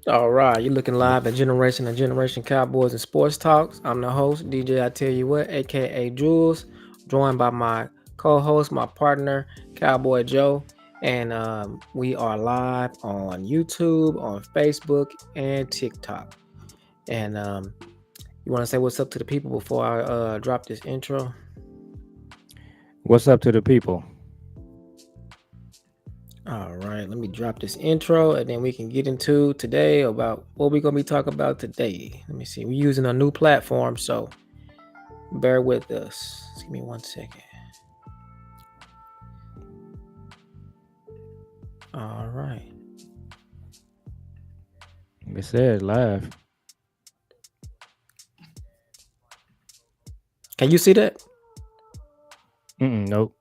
All right, you're looking Yep. live at Generation and Generation Cowboys and Sports Talks. I'm the host, DJ Itelluwhat, aka Jules, joined by my co-host, my partner, Cowboy Joe, and we are live on YouTube, on Facebook, and TikTok. And you want to say what's up to the people before I drop this intro? What's up to the people? All right, let me drop this intro and then we can get into today about what we're going to be talking about today. Let me see. We're using a new platform, so bear with us. Just give me 1 second. All right. Like I said, live. Can you see that? Nope.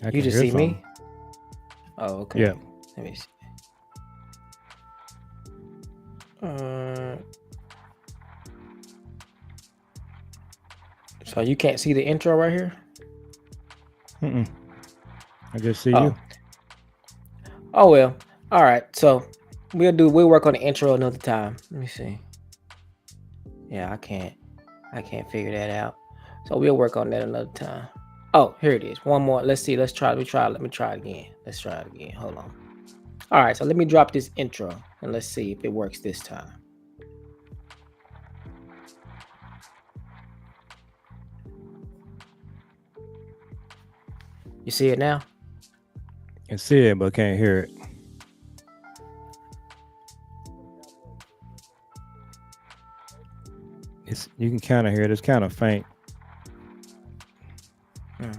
I You can just hear see me? something. Oh, okay. Yeah. Let me see. Uh, so you can't see the intro right here? Mm-mm. I just see Oh, you. oh well. All right. So we'll work on the intro another time. Let me see. Yeah, I can't figure that out. So we'll work on that another time. Oh, here it is. One more. Let's see. Let's try. Let me try. Let me try it again. Let's try it again. Hold on. All right. So let me drop this intro and let's see if it works this time. You see it now? Can see it, but can't hear it. It's you can kind of hear it. It's kind of faint. Hmm.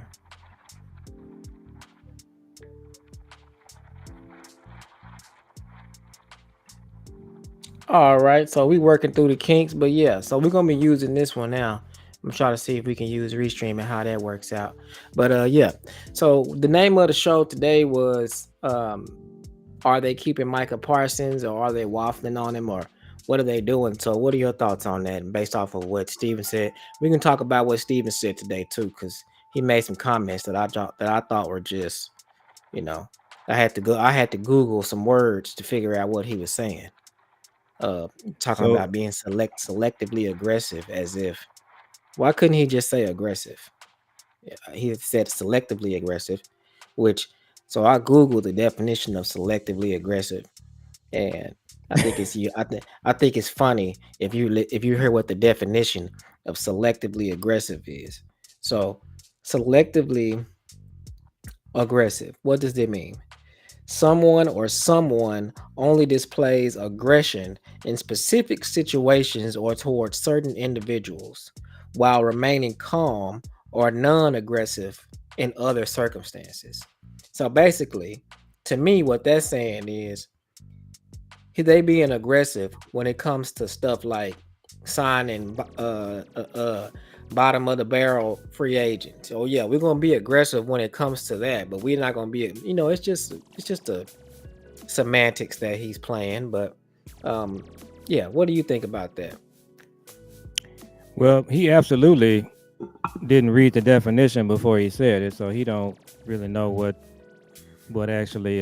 All right. So we working through the kinks, but yeah. So we're gonna be using this one now. I'm trying to see if we can use Restream and how that works out. But yeah. So the name of the show today was are they keeping Micah Parsons or are they waffling on him or what are they doing? So what are your thoughts on that? Based off of what Steven said, we can talk about what Steven said today too, because he made some comments that I thought were just, you know, I had to Google some words to figure out what he was saying. Uh, Talking So, about being selectively aggressive, as if why couldn't he just say aggressive? Yeah, he said selectively aggressive, which so I googled the definition of selectively aggressive, and I think it's you. I think it's funny if if you hear what the definition of selectively aggressive is. So, selectively aggressive. What does that mean? Someone only displays aggression in specific situations or towards certain individuals, while remaining calm or non-aggressive in other circumstances. So basically, to me, what that's saying is they being aggressive when it comes to stuff like signing bottom of the barrel free agents. Oh yeah, we're gonna be aggressive when it comes to that, but we're not gonna be. It's just a semantics that he's playing. But um, yeah, what do you think about that? well, he absolutely didn't read the definition before he said it, so he don't really know what actually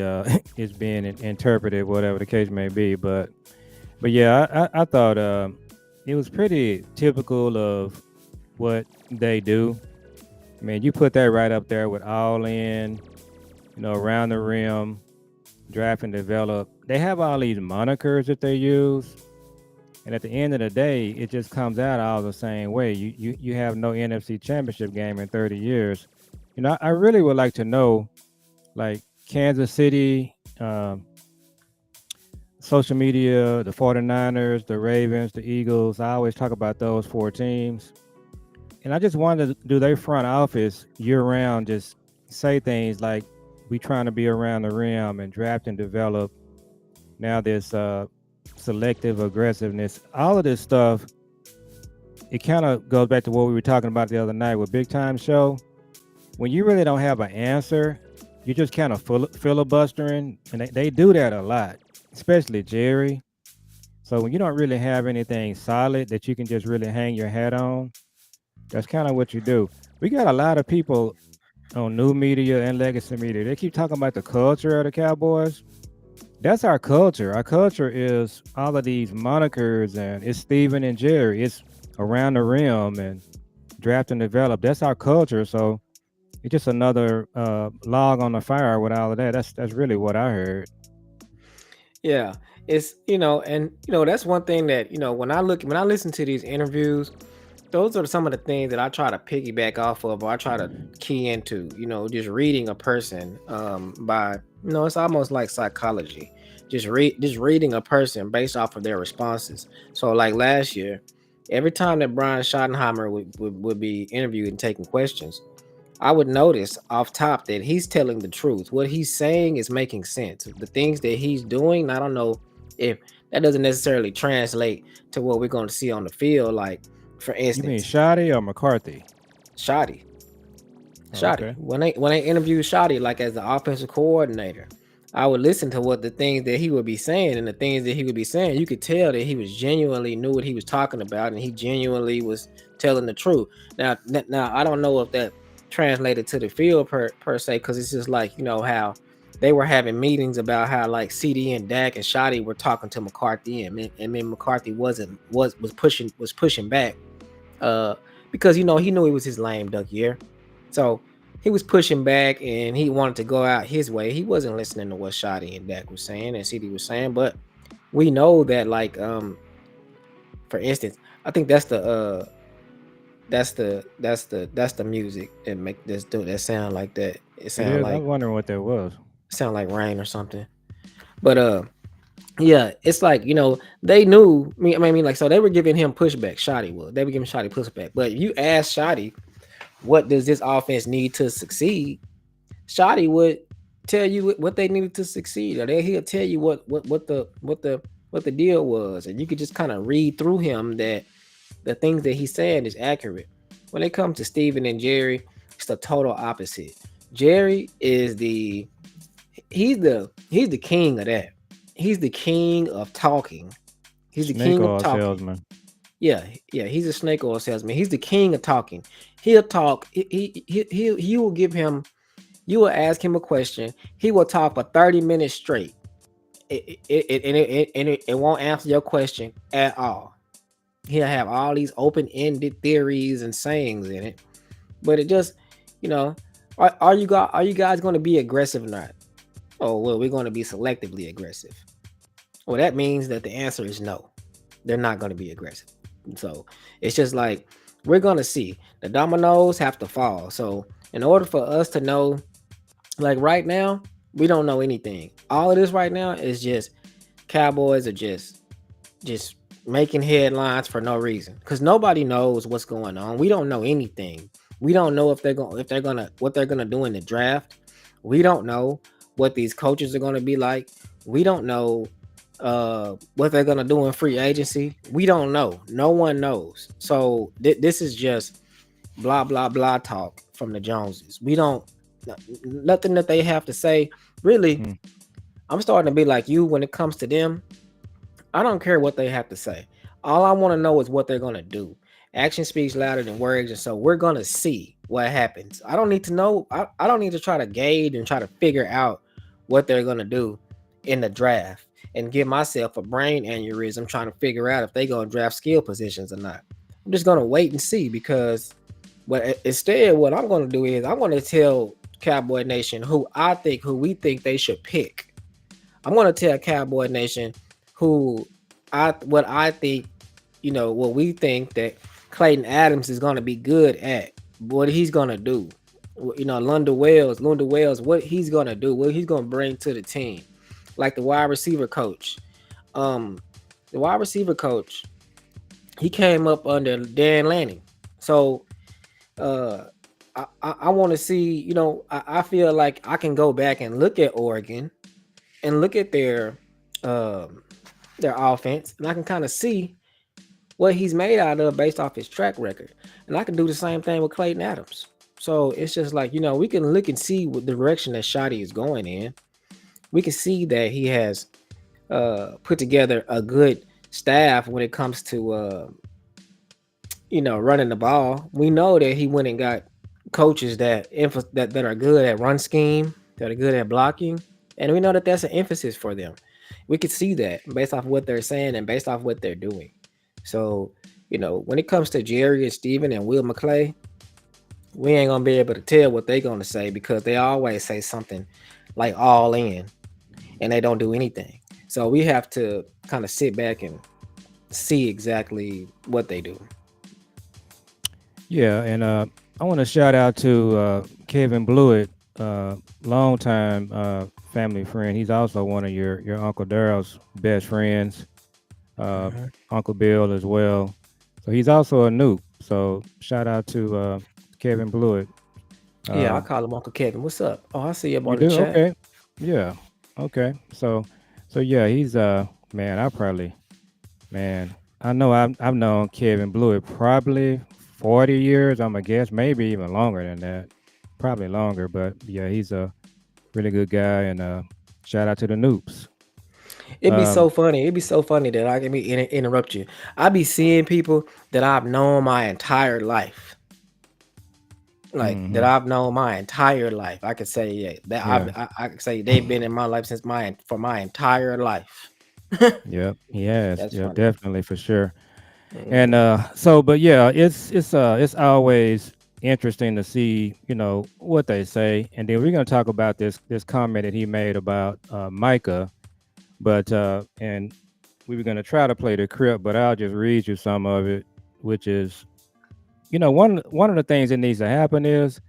is being interpreted, whatever the case may be. But yeah, I thought it was pretty typical of what they do. I mean, you put that right up there with all in, around the rim, draft and develop. They have all these monikers that they use, and at the end of the day, it just comes out all the same way. You have no NFC Championship game in 30 years. I really would like to know, like Kansas City, social media, the 49ers, the Ravens, the Eagles. I always talk about those four teams. And I just wanted to do their front office year round just say things like we trying to be around the rim and draft and develop. Now this selective aggressiveness, all of this stuff, it kind of goes back to what we were talking about the other night with Big Time Show. When you really don't have an answer, you're just kind of filibustering, and they do that a lot, especially Jerry. So when you don't really have anything solid that you can just really hang your hat on, that's kind of what you do. We got a lot of people. on new media and legacy media. They keep talking about the culture of the Cowboys. That's our culture. Our culture is all of these monikers, and it's Steven and Jerry. It's around the rim and draft and develop. That's our culture. So it's just another log on the fire with all of that. That's really what I heard. Yeah, it's and that's one thing that when I listen to these interviews, those are some of the things that I try to piggyback off of, or I try to key into. Just reading a person, by it's almost like psychology. Just reading a person based off of their responses. So like last year, every time that Brian Schottenheimer would be interviewed and taking questions, I would notice off top that he's telling the truth. What he's saying is making sense. The things that he's doing, I don't know if that doesn't necessarily translate to what we're going to see on the field. Like, for You mean instance, Shoddy or McCarthy? Shoddy. Oh, Shoddy. okay. When they interviewed Shoddy, like as the offensive coordinator, I would listen to what the things that he would be saying, and the things that he would be saying. You could tell that he was genuinely knew what he was talking about, and he genuinely was telling the truth. Now I don't know if that translated to the field per se, because it's just like how they were having meetings about how like CD and Dak and Shoddy were talking to McCarthy, and then McCarthy was pushing back, uh, because he knew it was his lame duck year. So he was pushing back and he wanted to go out his way. He wasn't listening to what Shotty and Dak was saying and CD was saying. But we know that, like, for instance, I think that's the music that make this do that sound like that. It It sound is. I like was wondering what that was. rain or something. But yeah, it's like they knew me. I mean, like, so they were giving him pushback. Shotty was. They were giving Shotty pushback. But if you ask Shotty, what does this offense need to succeed? Shotty would tell you what they needed to succeed, or he'll tell you what the deal was, and you could just kind of read through him that the things that he's saying is accurate. When it comes to Steven and Jerry, it's the total opposite. Jerry is he's the king of that. He's the king of talking. He's the Snake king of oil talking. salesman. Yeah, yeah, he's a snake oil salesman. He's the king of talking. He'll talk. You will give him. You will ask him a question. He will talk for 30 minutes straight. It won't answer your question at all. He'll have all these open-ended theories and sayings in it, but it just, you know, are you guys going to be aggressive or not? Oh well, we're going to be selectively aggressive. Well, that means that the answer is no. They're not going to be aggressive. So it's just like we're going to see the dominoes have to fall. So in order for us to know, like right now, we don't know anything. All of this right now is just Cowboys are just making headlines for no reason because nobody knows what's going on. We don't know anything. We don't know if they're gonna what they're gonna do in the draft. We don't know what these coaches are gonna be like. We don't know what they're gonna do in free agency. We don't know. No one knows. So this is just blah blah blah talk from the Joneses. We don't nothing that they have to say. Really, Hmm. I'm starting to be like you when it comes to them. I don't care what they have to say. All I want to know is what they're gonna do. Action speaks louder than words, and so we're gonna see what happens. I don't need to know. I don't need to try to gauge and try to figure out what they're gonna do in the draft and give myself a brain aneurysm trying to figure out if they're gonna draft skill positions or not. I'm just gonna wait and see because, but instead, what I'm gonna do is I'm gonna tell Cowboy Nation who we think they should pick. I'm gonna tell Cowboy Nation who what I think, what we think that Clayton Adams is gonna be good at, what he's gonna do. Lunda Wells, what he's gonna do, what he's gonna bring to the team. Like the wide receiver coach. Um, the wide receiver coach, he came up under Dan Lanning. So uh I want to see, I feel like I can go back and look at Oregon and look at um their offense, and I can kind of see what he's made out of based off his track record. And I can do the same thing with Clayton Adams. So it's just like, we can look and see what the direction that Shotty is going in. We can see that he has put together a good staff when it comes to running the ball. We know that he went and got coaches that are good at run scheme, that are good at blocking, and we know that that's an emphasis for them. We could see that based off what they're saying and based off what they're doing. So, when it comes to Jerry and Steven and Will McClay, we ain't gonna be able to tell what they're gonna say because they always say something like all in and they don't do anything. So we have to kind of sit back and see exactly what they do. Yeah, and I want to shout out to Kevin Blewett, longtime family friend. He's also one of your Uncle Daryl's best friends, uh, Mhm. Uncle Bill as well. So he's also a noob. So shout out to Kevin Blewett. Yeah, I Um, call him Uncle Kevin. What's up? Oh, I see you you on the do chat. okay? Yeah, okay. So yeah, he's man. I probably man. I know I've known Kevin Blewett probably 40 years. I'm a guess, maybe even longer than that. Probably longer, but yeah, he's a really good guy. And shout out to the Noops. It'd be Um, so funny. It'd be so funny that I can interrupt you. I be seeing people that I've known my entire life, like that hmm I've known my entire life. I could say yeah, that yeah, I could say they've been in my life since my for my entire life. yep, he has. That's Yeah, funny. definitely for sure. And Hmm. but yeah, it's always interesting to see what they say, and then we're gonna talk about this comment that he made about Micah, but and we were gonna try to play the clip, but I'll just read you some of it, which is one of the things that needs to happen is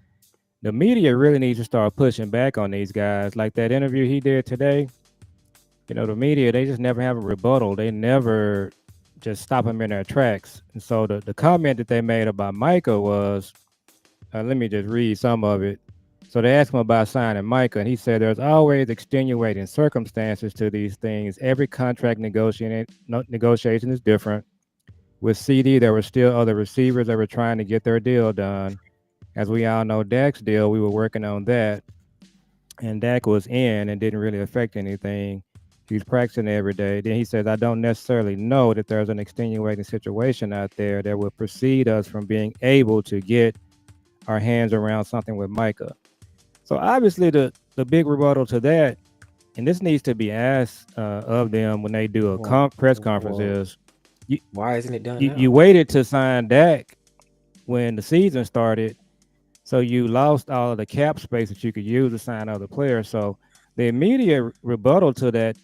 the media really needs to start pushing back on these guys, like that interview he did today. The media, they just never have a rebuttal. They never just stop them in their tracks. And so the comment that they made about Micah was, let me just read some of it. So they asked him about signing Micah, and he said there's always extenuating circumstances to these things. Every contract negotiation is different. With CD, there were still other receivers that were trying to get their deal done. As we all know, Dak's deal, we were working on that, and Dak was in and didn't really affect anything. He was practicing every day. Then he says, I don't necessarily know that there's an extenuating situation out there that would precede us from being able to get our hands around something with Micah. So obviously the big rebuttal to that, and this needs to be asked of them when they do a Well, press conference well, is you, why isn't it done you now? waited to sign Dak when the season started. So you lost all of the cap space that you could use to sign other players. So the immediate rebuttal to that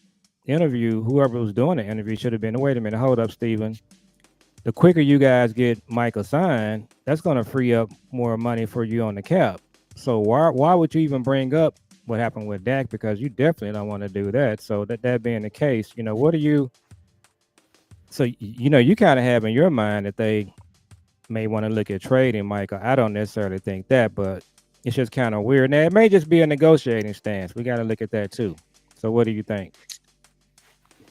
interview, whoever was doing the interview should have been, wait a minute, hold up, Steven. The quicker you guys get Micah signed, that's going to free up more money for you on the cap. So why would you even bring up what happened with Dak? Because you definitely don't want to do that. So that being the case, what are you? So you kind of have in your mind that they may want to look at trading Michael. I don't necessarily think that, but it's just kind of weird. Now it may just be a negotiating stance. We got to look at that too. So what do you think?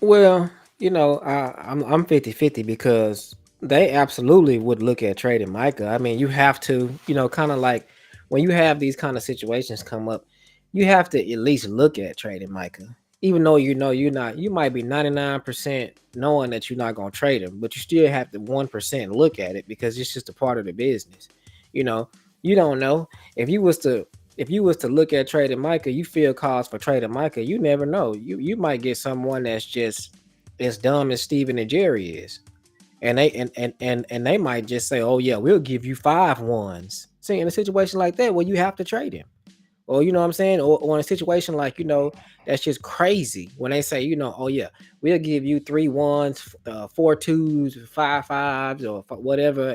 Well, I'm 50-50 because they absolutely would look at trading Micah. I mean, you have to, kind of like when you have these kind of situations come up, you have to at least look at trading Micah. Even though you're not, you might be 99% knowing that you're not going to trade him, but you still have to 1% look at it because it's just a part of the business. You know, you don't know if you was to look at trading Micah, you feel cause for trading Micah. You never know. You might get someone that's just as dumb as Steven and Jerry is, and they might just say, "Oh yeah, we'll give you 5 ones." See, in a situation like that, well, you have to trade him. Or you know what I'm saying, or in a situation like that's just crazy when they say oh yeah, we'll give you 3 ones, 4 twos, 5 fives, or whatever,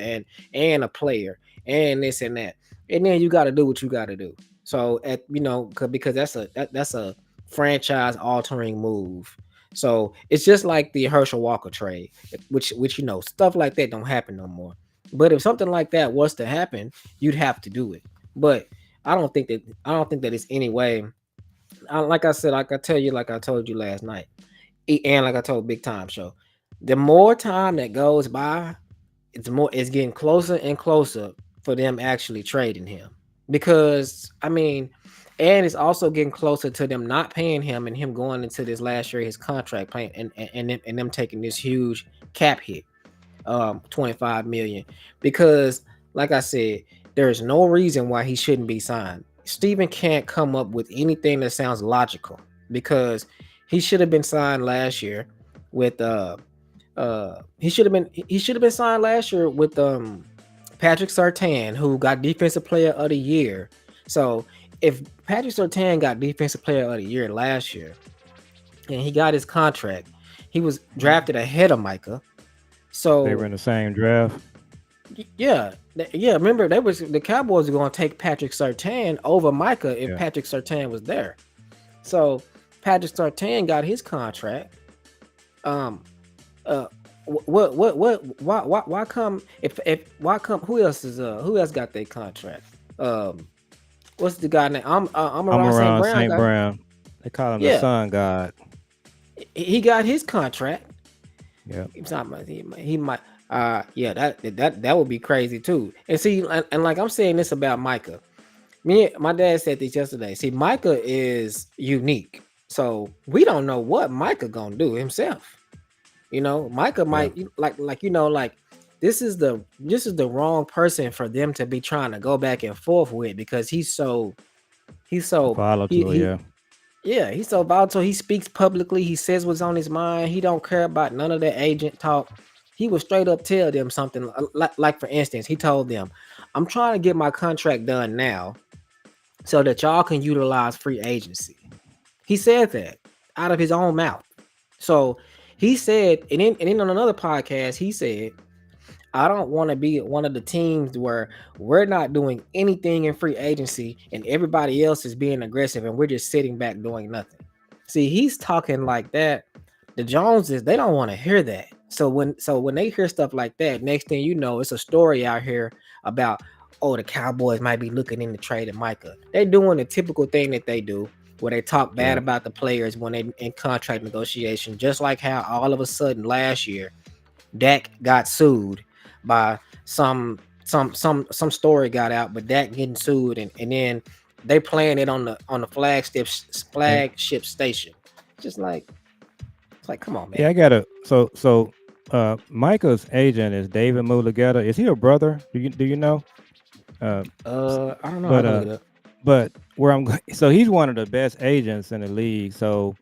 and a player and this and that, and then you got to do what you got to do. So because that's a franchise altering move. So it's just like the Herschel Walker trade, which stuff like that don't happen no more. But if something like that was to happen, you'd have to do it. But I don't think that it's any way. Like I said, like I tell you, like I told you last night, and like I told Big Time Show, the more time that goes by, it's getting closer and closer for them actually trading him. Because I mean, and it's also getting closer to them not paying him and him going into this last year his contract playing and them taking this huge cap hit, 25 million, because like I said, There is no reason why he shouldn't be signed. Steven can't come up with anything that sounds logical because he should have been signed last year with he should have been signed last year with Patrick Surtain, who got defensive player of the year. So if Patrick Surtain got defensive player of the year last year and he got his contract, he was drafted ahead of Micah. They were So in the same draft. yeah, yeah. Remember, the Cowboys were going to take Patrick Surtain over Micah if Yeah. Patrick Surtain was there. So Patrick Surtain got his contract. Um, uh, why come if why come who else got their contract? Um, what's the guy name? I'm I'm around St. around Brown St. guy. Brown. They call him the Yeah, Sun God. he got his contract. Yeah. It's not much. He might. Yeah, that would be crazy too. And see, and like I'm saying this about Micah. My dad said this yesterday. See, Micah is unique, so we don't know what Micah gonna do himself. Micah Yeah. might like this is the wrong person for them to be trying to go back and forth with because he's so Volatile. he Yeah. yeah, he's so volatile. He speaks publicly. He says what's on his mind. He don't care about none of the agent talk. He would straight up tell them something like for instance, he told them, "I'm trying to get my contract done now so that y'all can utilize free agency." He said that out of his own mouth. So he said, and then on another podcast, he said, I don't want to be one of the teams where we're not doing anything in free agency and everybody else is being aggressive and we're just sitting back doing nothing. See, he's talking like that. The Joneses, they don't want to hear that. So when they hear stuff like that, next thing you know, it's a story out here about, oh, the Cowboys might be looking into trading Micah. They're doing the typical thing that they do where they talk bad Yeah. about the players when they in contract negotiation, just like how all of a sudden last year Dak got sued by some story got out, but Dak getting sued and then they playing it on the And flagship station. Just like it's like, come on, yeah, man. I gotta. Micah's agent is David Mulugeta. Is he a brother? Do you know? Uh, I don't know. I but can look it up. where I'm going, so he's one of the best agents in the league. So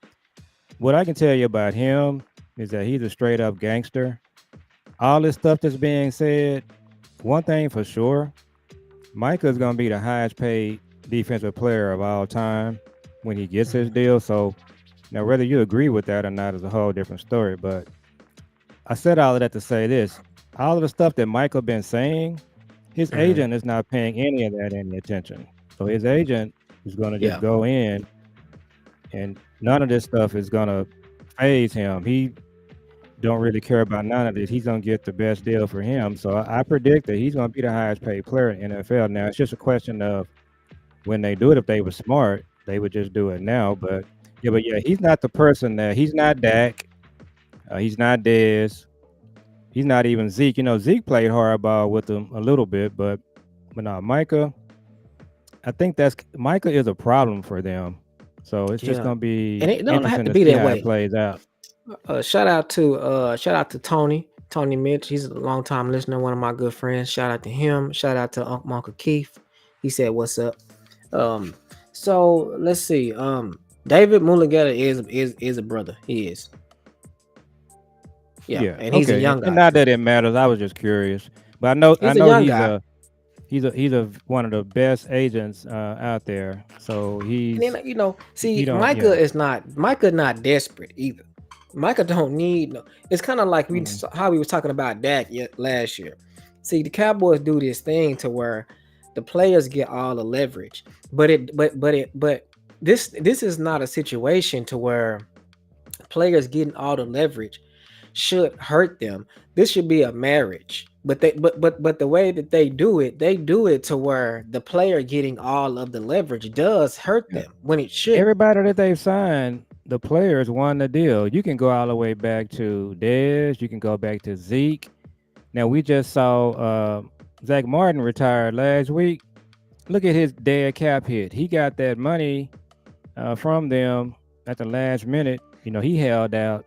what I can tell you about him is that he's a straight up gangster. All this stuff that's being said, one thing for sure, Micah's gonna be the highest paid defensive player of all time when he gets his Mhm. deal. So now whether you agree with that or not is a whole different story. But I said all of that to say this. All of the stuff that Michael been saying, his Mhm. agent is not paying any of that any attention. So his agent is gonna just Yeah. go in and none of this stuff is gonna phase him. He don't really care about none of this. He's gonna get the best deal for him. So I predict that he's gonna be the highest paid player in NFL. Now it's just a question of when they do it. If they were smart, they would just do it now. But he's not the person that he's not Dak. He's not Dez. He's not even Zeke. Zeke played hardball with him a little bit, but now Micah, I think that's Micah is a problem for them. So it's just Yeah. gonna And be it don't have interesting to to be see that how it way. plays out. Shout out to Tony Mitch. He's a long time listener, one of my good friends. Shout out to him. Shout out to Uncle Keith. He said, "What's up?" Um, so let's see. David Mulugeta is a brother. He is, yeah, Yeah. and he's a Okay. And, young and guy not too. that it matters. I was just curious, but I He's a know young he's guy, a one of the best agents out there. So and then he see, don't Micah yeah. is not desperate either. Micah don't need no. It's kind of like Mm-mm. how we was talking about Dak last year. See, the Cowboys do this thing to where the players get all the leverage, but this is not a situation to where players getting all the leverage should hurt them. This should be a marriage. But the way that they do it to where the player getting all of the leverage does hurt Yeah. them when it shouldn't. Everybody that they've signed, the players won the deal. You can go all the way back to Dez. You can go back to Zeke. Now we just saw Zach Martin retired last week. Look at his dead cap hit. He got that money from them at the last minute. He held out.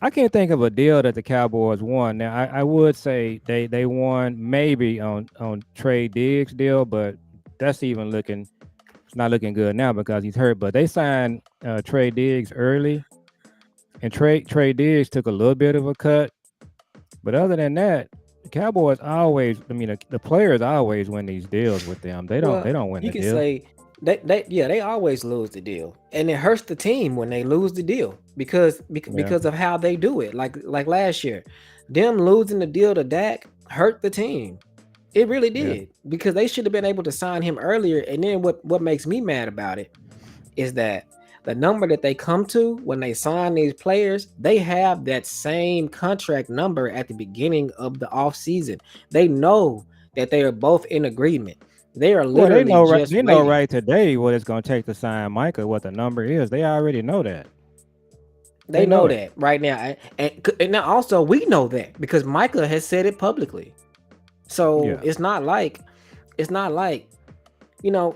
I can't think of a deal that the Cowboys won. Now, I would say they won maybe on Trey Diggs deal, but that's even looking not looking good now because he's hurt. But they signed Trey Diggs early, and Trey Diggs took a little bit of a cut. But other than that, the Cowboys always, I mean, the players always win these deals with them. Well, They don't win you the can deal. say they always lose the deal, and it hurts the team when they lose the deal Yeah, because of how they do it. Like last year, them losing the deal to Dak hurt the team. It really yeah. did because they should have been able to sign him earlier. And then what makes me mad about it is that the number that they come to when they sign these players, they have that same contract number at the beginning of the off season. They know that they are both in agreement. They are Well, they literally know right. just They know waiting. right today what it's going to take to sign Micah. What the number is. They already know that. They They know know it. that right now, and now also we know that because Micah has said it publicly. So Yeah. it's not like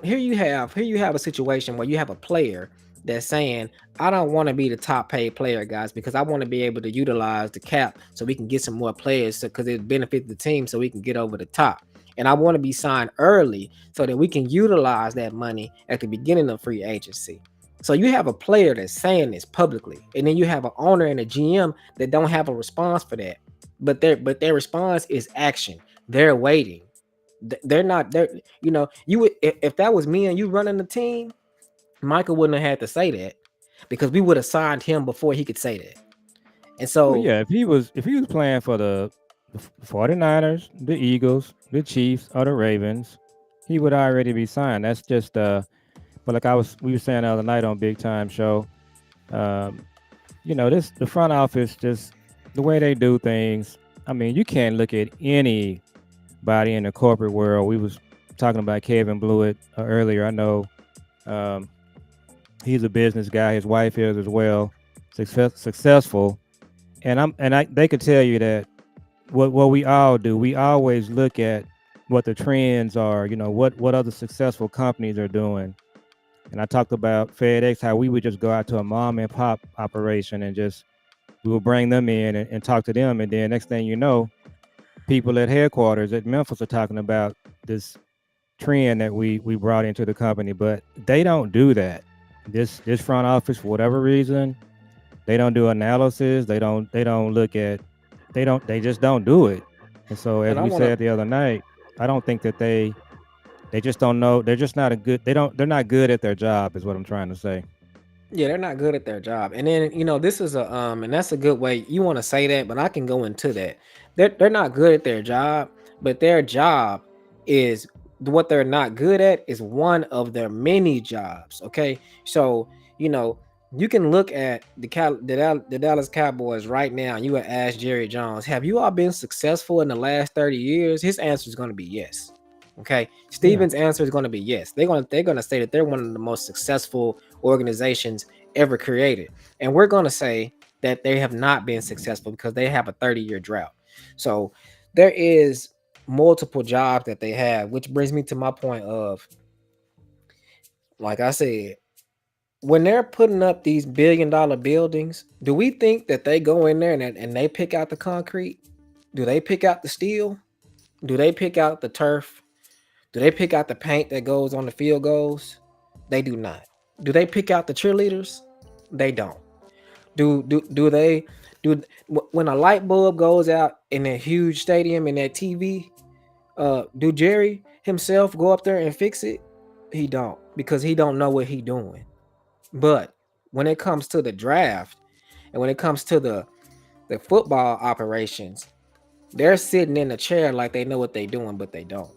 here you have a situation where you have a player that's saying, I don't want to be the top paid player, guys, because I want to be able to utilize the cap so we can get some more players because it benefits the team so we can get over the top. And I want to be signed early so that we can utilize that money at the beginning of free agency. So you have a player that's saying this publicly, and then you have an owner and a GM that don't have a response for that. But their response is action. They're waiting. They're not there. You would if that was me and you running the team, Michael wouldn't have had to say that because we would have signed him before he could say that. And Well, so yeah. If he was playing for the 49ers, the Eagles, the Chiefs, or the Ravens, he would already be signed. That's just But like we were saying the other night on Big Time Show, um, this the front office just the way they do things. I mean, you can't look at anybody in the corporate world. We was talking about Kevin Blewett earlier. I know um, he's a business guy. His wife is as well, successful. They could tell you that what we all do. We always look at what the trends are. What other successful companies are doing. And I talked about FedEx, how we would just go out to a mom and pop operation and just we would bring them in and talk to them. And then next thing you know, people at headquarters at Memphis are talking about this trend that we brought into the company. But they don't do that. This front office, for whatever reason, they don't do analysis. They don't look at they just don't do it. And so as and I we want to said the other night, I don't think that they just don't know. They're just not a good. They're not good at their job. Is what I'm trying to say. Yeah, they're not good at their job. And then, this is and that's a good way you want to say that, but I can go into that. They're not good at their job, but their job is what they're not good at is one of their many jobs. Okay. So, you know, you can look at the Dallas Cowboys right now and you would ask Jerry Jones, have you all been successful in the last 30 years? His answer is going to be yes. Okay. Yeah. Steven's answer is going to be yes. They're gonna say that they're one of the most successful organizations ever created. And we're going to say that they have not been successful because they have a 30-year drought. So there is multiple jobs that they have, which brings me to my point of, like I said, when they're putting up these billion-dollar buildings, do we think that they go in there and they pick out the concrete? Do they pick out the steel? Do they pick out the turf? Do they pick out the paint that goes on the field goals? They do not. Do they pick out the cheerleaders? They don't. Do they do when a light bulb goes out in a huge stadium in that TV? Do Jerry himself go up there and fix it? He don't because he don't know what he doing. But when it comes to the draft and when it comes to the football operations, they're sitting in a chair like they know what they doing, but they don't.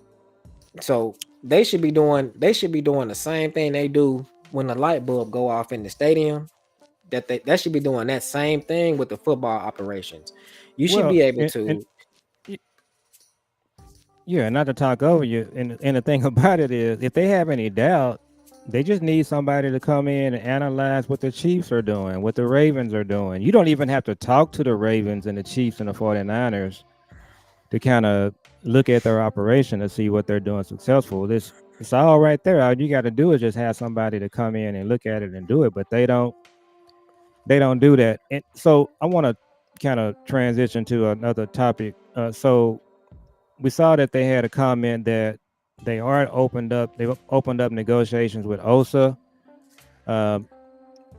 So they should be doing the same thing they do when the light bulb go off in the stadium. That should be doing that same thing with the football operations. You should Well, be able and to. y- yeah, not to talk over you. And the thing about it is, if they have any doubt, they just need somebody to come in and analyze what the Chiefs are doing, what the Ravens are doing. You don't even have to talk to the Ravens and the Chiefs and the 49ers to kind of look at their operation to see what they're doing successful. This it's all right there. All you got to do is just have somebody to come in and look at it and do it, but they don't do that. And so I want to kind of transition to another topic. So we saw that they had a comment that they are opened up. They opened up negotiations with OSA. Um,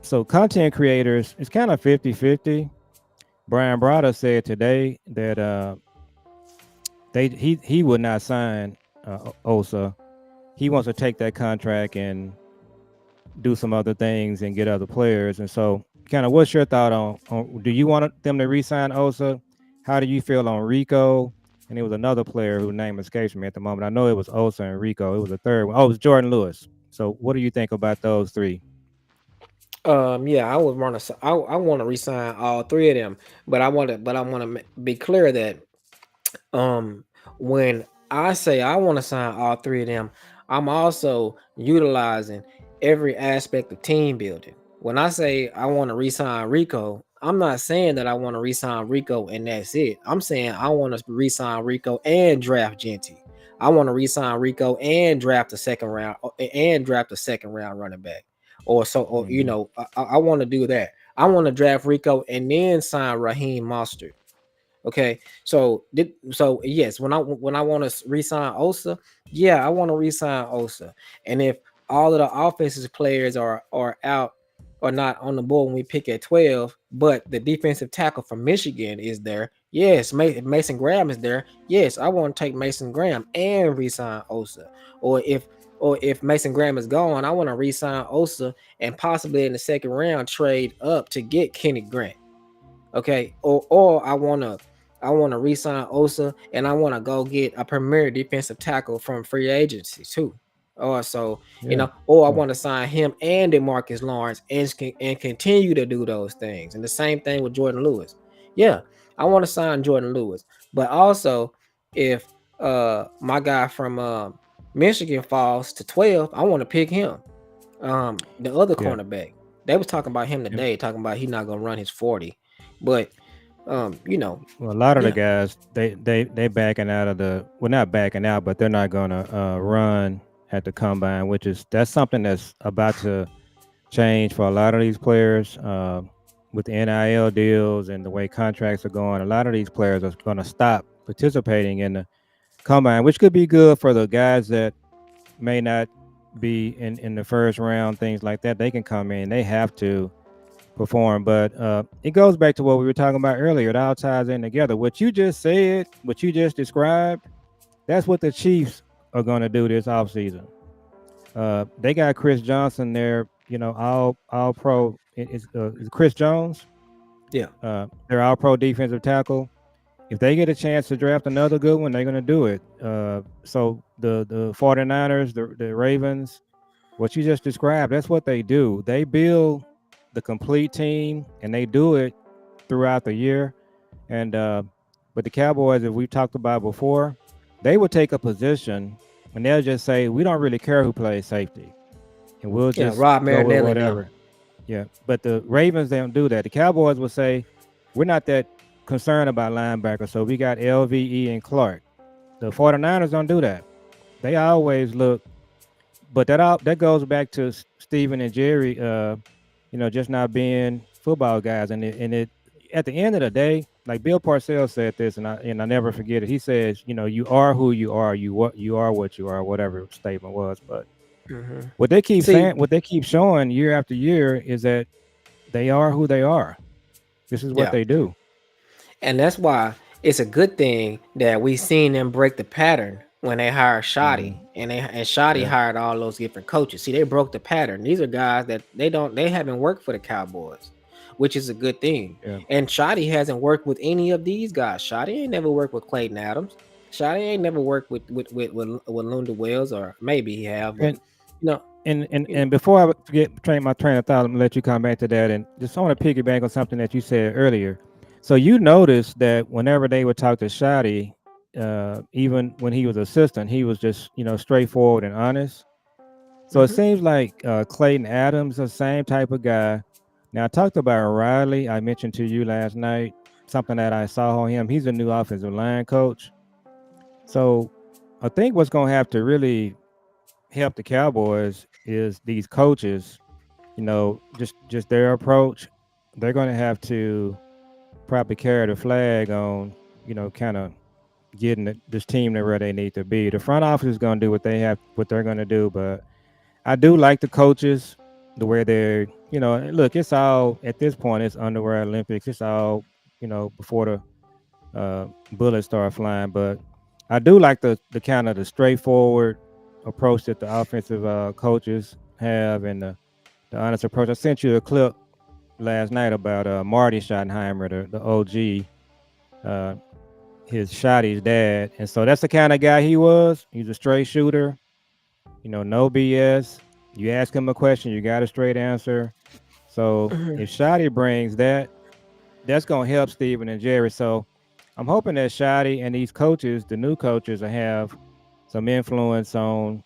so content creators, it's kind of 50-50. Brian Brada said today that he would not sign OSA. He wants to take that contract and do some other things and get other players. And so, kind of, what's your thought on do you want them to re-sign Osa? How do you feel on Rico? And it was another player whose name escapes me at the moment. I know it was Osa and Rico. It was a third one. Oh, it was Jordan Lewis. So, what do you think about those three? Yeah, I would want to. I want to resign all three of them, but I want to be clear that um when I say I want to sign all three of them, I'm also utilizing every aspect of team building. When I say I want to resign Rico, I'm not saying that I want to resign Rico and that's it. I'm saying I want to resign Rico and draft Genty. I want to resign Rico and draft a second round and draft a second round running back. Or so, or Mm-hmm. I want to do that. I want to draft Rico and then sign Raheem Mostert. Okay, so yes, when I want to resign Osa, yeah, I want to resign Osa. And if all of the offensive players are out or not on the board when we pick at 12, but the defensive tackle from Michigan is there, yes, Mason Graham is there. Yes, I want to take Mason Graham and resign Osa. Or if Mason Graham is gone, I want to resign Osa and possibly in the second round trade up to get Kenny Grant. Okay, or I want to re-sign Osa and I want to go get a premier defensive tackle from free agency too. Or so Yeah. or I Yeah. want to sign him and DeMarcus Lawrence and continue to do those things. And the same thing with Jordan Lewis. Yeah, I want to sign Jordan Lewis, but also if my guy from Michigan falls to 12, I want to pick him. The other Yeah. cornerback. They was talking about him And, today, talking about he not gonna run his 40. But well, a lot of the yeah, guys they backing out of the well, not backing out, but they're not gonna run at the combine, which is that's something that's about to change for a lot of these players with the NIL deals and the way contracts are going. A lot of these players are going to stop participating in the combine, which could be good for the guys that may not be in the first round, things like that. They can come in, they have to perform. But it goes back to what we were talking about earlier. It all ties in together. What you just said, what you just described, that's what the Chiefs are going to do this offseason. They got Chris Johnson there, all pro is Chris Jones. yeah, They're all pro defensive tackle. If they get a chance to draft another good one, they're gonna do it. So the 49ers, the Ravens, what you just described, that's what they do. They build the complete team and they do it throughout the year. And but the Cowboys, that we talked about before, they would take a position and they'll just say, we don't really care who plays safety and we'll yeah. just Rob go with Marinelli now. whatever. Yeah, but the Ravens they don't do that. The Cowboys will say we're not that concerned about linebackers, so we got LVE and Clark. The 49ers don't do that. They always look, but that goes back to Steven and Jerry, just not being football guys, and it at the end of the day, like Bill Parcells said this, and I never forget it. He says, you are who you are, you are what you are, whatever statement was, but Hmm. what they keep See, saying, what they keep showing year after year is that they are who they are. This is what yeah, they do. and that's why it's a good thing that we seen them break the pattern when they hired Mm-hmm. Shoddy and Shoddy Yeah, hired all those different coaches. See, they broke the pattern. These are guys that they haven't worked for the Cowboys, which is a good thing. yeah. And Shoddy hasn't worked with any of these guys. Shoddy ain't never worked with Clayton Adams. Shoddy ain't never worked with Lunda Wells, or maybe he have, but And you know, and and you know. and before I forget my train of thought, I'm gonna let you come back to that. And just I want to piggyback on something that you said earlier. So you noticed that whenever they would talk to Shotty, even when he was assistant, he was just straightforward and honest. So it Hmm. seems like Clayton Adams, the same type of guy. Now I talked about Riley. I mentioned to you last night something that I saw on him. He's a new offensive line coach. So I think what's going to have to really help the Cowboys is these coaches. Just their approach. They're going to have to probably carry the flag on, kind of getting this team to where they need to be. The front office is going to do what they're going to do, but I do like the coaches, the way they're, look, it's all at this point. It's underwear Olympics. It's all, before the bullets start flying. But I do like the kind of the straightforward approach that the offensive coaches have, and the honest approach. I sent you a clip last night about Marty Schottenheimer, the OG, uh, his Shotty's dad, and so that's the kind of guy he was. He's a straight shooter, no BS. You ask him a question, you got a straight answer. So Mhm. if Shotty brings that, that's gonna help Steven and Jerry. So I'm hoping that Shotty and these coaches, the new coaches, will have some influence on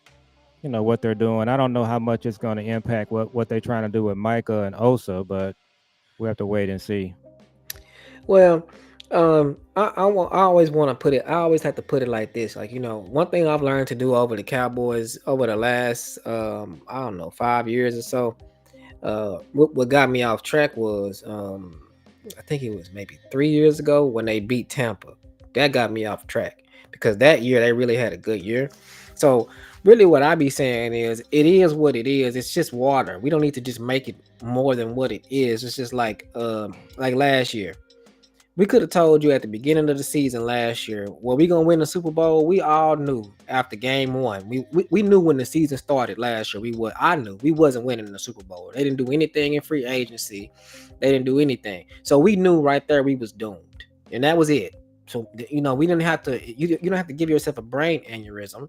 what they're doing. I don't know how much it's going to impact what they're trying to do with Micah and Osa, but we have to wait and see. Well, I always want to put it. I always have to put it like this. Like, one thing I've learned to do over the Cowboys over the last I don't know, 5 years or so. What got me off track was I think it was maybe 3 years ago when they beat Tampa. That got me off track because that year they really had a good year. So really, what I be saying is, it is what it is. It's just water. We don't need to just make it more than what it is. It's just like last year. We could have told you at the beginning of the season last year, well, we gonna win the Super Bowl. We all knew after game one. We knew when the season started last year. I knew we wasn't winning the Super Bowl. They didn't do anything in free agency. They didn't do anything. So we knew right there we was doomed. And that was it. So we didn't have to you don't have to give yourself a brain aneurysm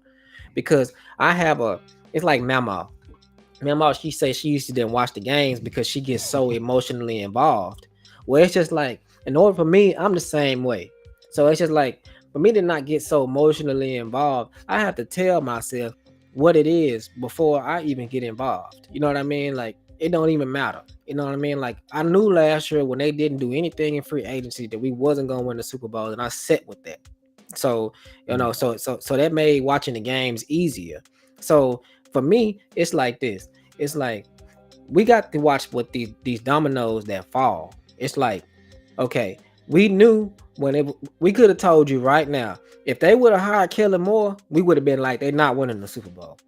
because I have a it's like Mama. Mama, she says she used to didn't watch the games because she gets so emotionally involved. Well, it's just like, in order for me, I'm the same way. So it's just like, for me to not get so emotionally involved, I have to tell myself what it is before I even get involved. You know what I mean? Like, it don't even matter. You know what I mean? Like, I knew last year when they didn't do anything in free agency that we wasn't gonna win the Super Bowl, and I set with that. So Mm. so that made watching the games easier. So for me, it's like this. It's like we got to watch what these dominoes that fall. It's like, okay, we knew we could have told you right now, if they would have hired Kellen Moore, we would have been like, they're not winning the Super Bowl.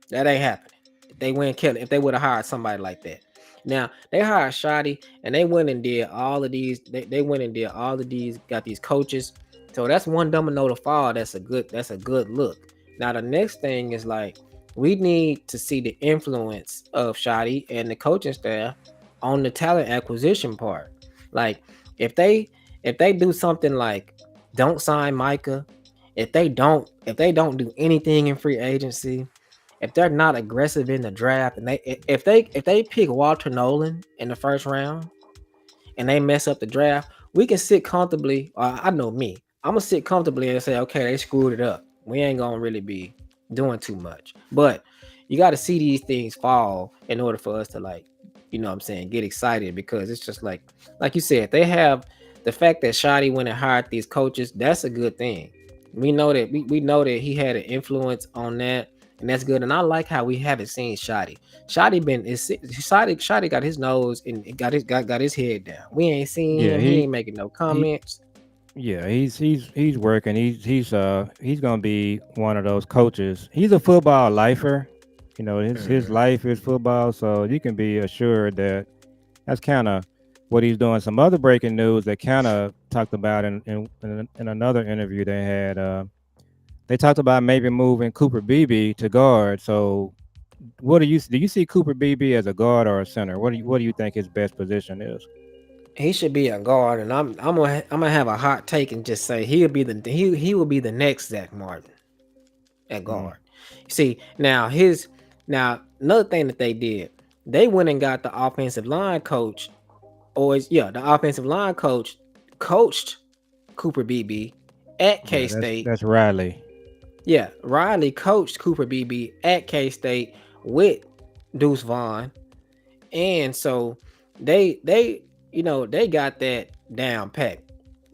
That ain't happening. If they would have hired somebody like that. Now they hired Shoddy and they went and did all of these. They went and did all of these, got these coaches. So that's one domino to fall. That's a good look. Now the next thing is like, we need to see the influence of Shoddy and the coaching staff on the talent acquisition part. Like, if they do something like don't sign Micah, if they don't do anything in free agency, if they're not aggressive in the draft, and if they pick Walter Nolan in the first round and they mess up the draft, we can sit comfortably. I know me. I'm gonna sit comfortably and say, okay, they screwed it up. We ain't gonna really be doing too much. But you got to see these things fall in order for us to, like, what I'm saying, get excited, because it's just like you said, they have the fact that Shoddy went and hired these coaches. That's a good thing. We know that he had an influence on that, and that's good. And I like how we haven't seen Shoddy. Shoddy got his nose and got his head down. We ain't seen Yeah, him. He ain't making no he comments. yeah, he's working. He's gonna be one of those coaches. He's a football lifer. His Mhm. life is football, so you can be assured that that's kind of what he's doing. Some other breaking news that kind of talked about in another interview they had. They talked about maybe moving Cooper Beebe to guard. So, do you see Cooper Beebe as a guard or a center? What do you think his best position is? He should be a guard, and I'm gonna have a hot take and just say he will be the next Zach Martin at Mm, guard. See, now another thing that they did, they went and got the offensive line coach, the offensive line coach coached Cooper Beebe at yeah, K that's State. that's Riley. Yeah, Riley coached Cooper Beebe at K State with Deuce Vaughn, and so they got that down pat.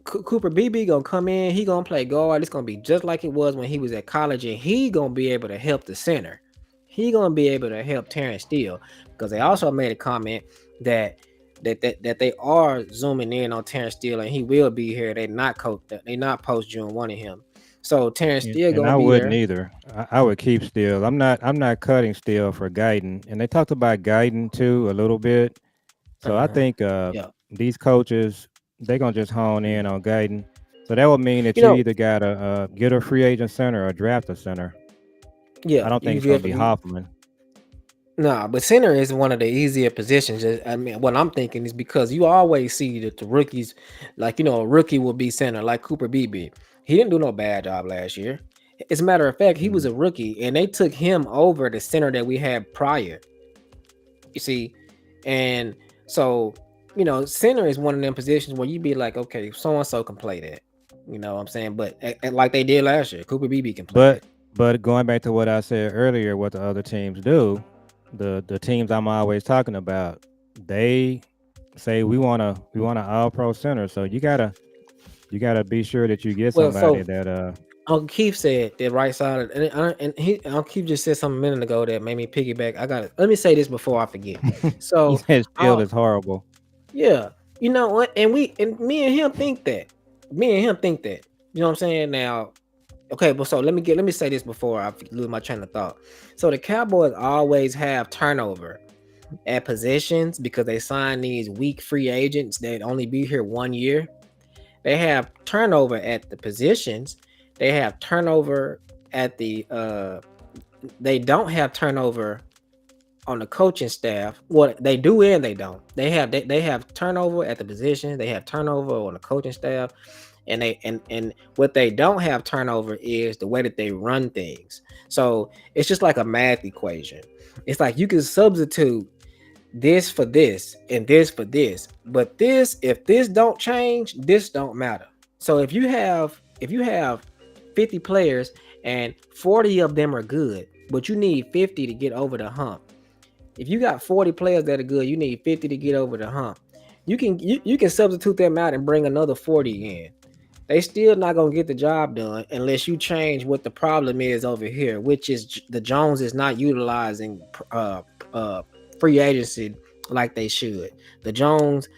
Cooper Beebe gonna come in. He gonna play guard. It's gonna be just like it was when he was at college, and he gonna be able to help the center. He gonna be able to help Terrence Steele, because they also made a comment that that they are zooming in on Terrence Steele, and he will be here. They not coach. They not post June wanting him. So Terrence Steele And gonna I be wouldn't there. either. I would keep Steele. I'm not cutting Steele for Guyton. And they talked about Guyton too a little bit. So I Uh-huh. think Yeah. these coaches they're gonna just hone in on Guyton. So that would mean that You you know, either gotta get a free agent center or draft a center. I yeah, don't think you it's gonna be definitely. Hoffman. Nah, but center is one of the easier positions. I mean, what I'm thinking is because you always see that the rookies, like a rookie will be center, like Cooper Beebe. He didn't do no bad job last year. As a matter of fact, he was Mm. a rookie, and they took him over the center that we had prior. You see, and so center is one of them positions where you be like, okay, so and so can play that. You know what I'm saying? But like they did last year, Cooper Beebe can play But that. but going back to what I said earlier, what the other teams do, the teams I'm always talking about, they say we want a all pro center. So you gotta be sure that you get Well, somebody so that Uncle Keith said the right side, Uncle Keith just said something a minute ago that made me piggyback. I got it. Let me say this before I forget. he So, said Steele uh, is horrible. yeah, you know what? And me and him think that. Me and him think that. You know what I'm saying? Now, okay, but so let me say this before I lose my train of thought. So the Cowboys always have turnover at positions because they sign these weak free agents that only be here 1 year. They have turnover at the positions. They have turnover at the they don't have turnover on the coaching staff. What they do and they don't. They have turnover at the positions, they have turnover on the coaching staff, and and what they don't have turnover is the way that they run things. So it's just like a math equation. It's like you can substitute this for this and this for this, but this, if this don't change, this don't matter. So if you have 50 players and 40 of them are good, but you need 50 to get over the hump. If you got 40 players that are good, you need 50 to get over the hump. You can substitute them out and bring another 40 in. They still not gonna get the job done unless you change what the problem is over here, which is the Jones is not utilizing uh free agency like they should. The Jones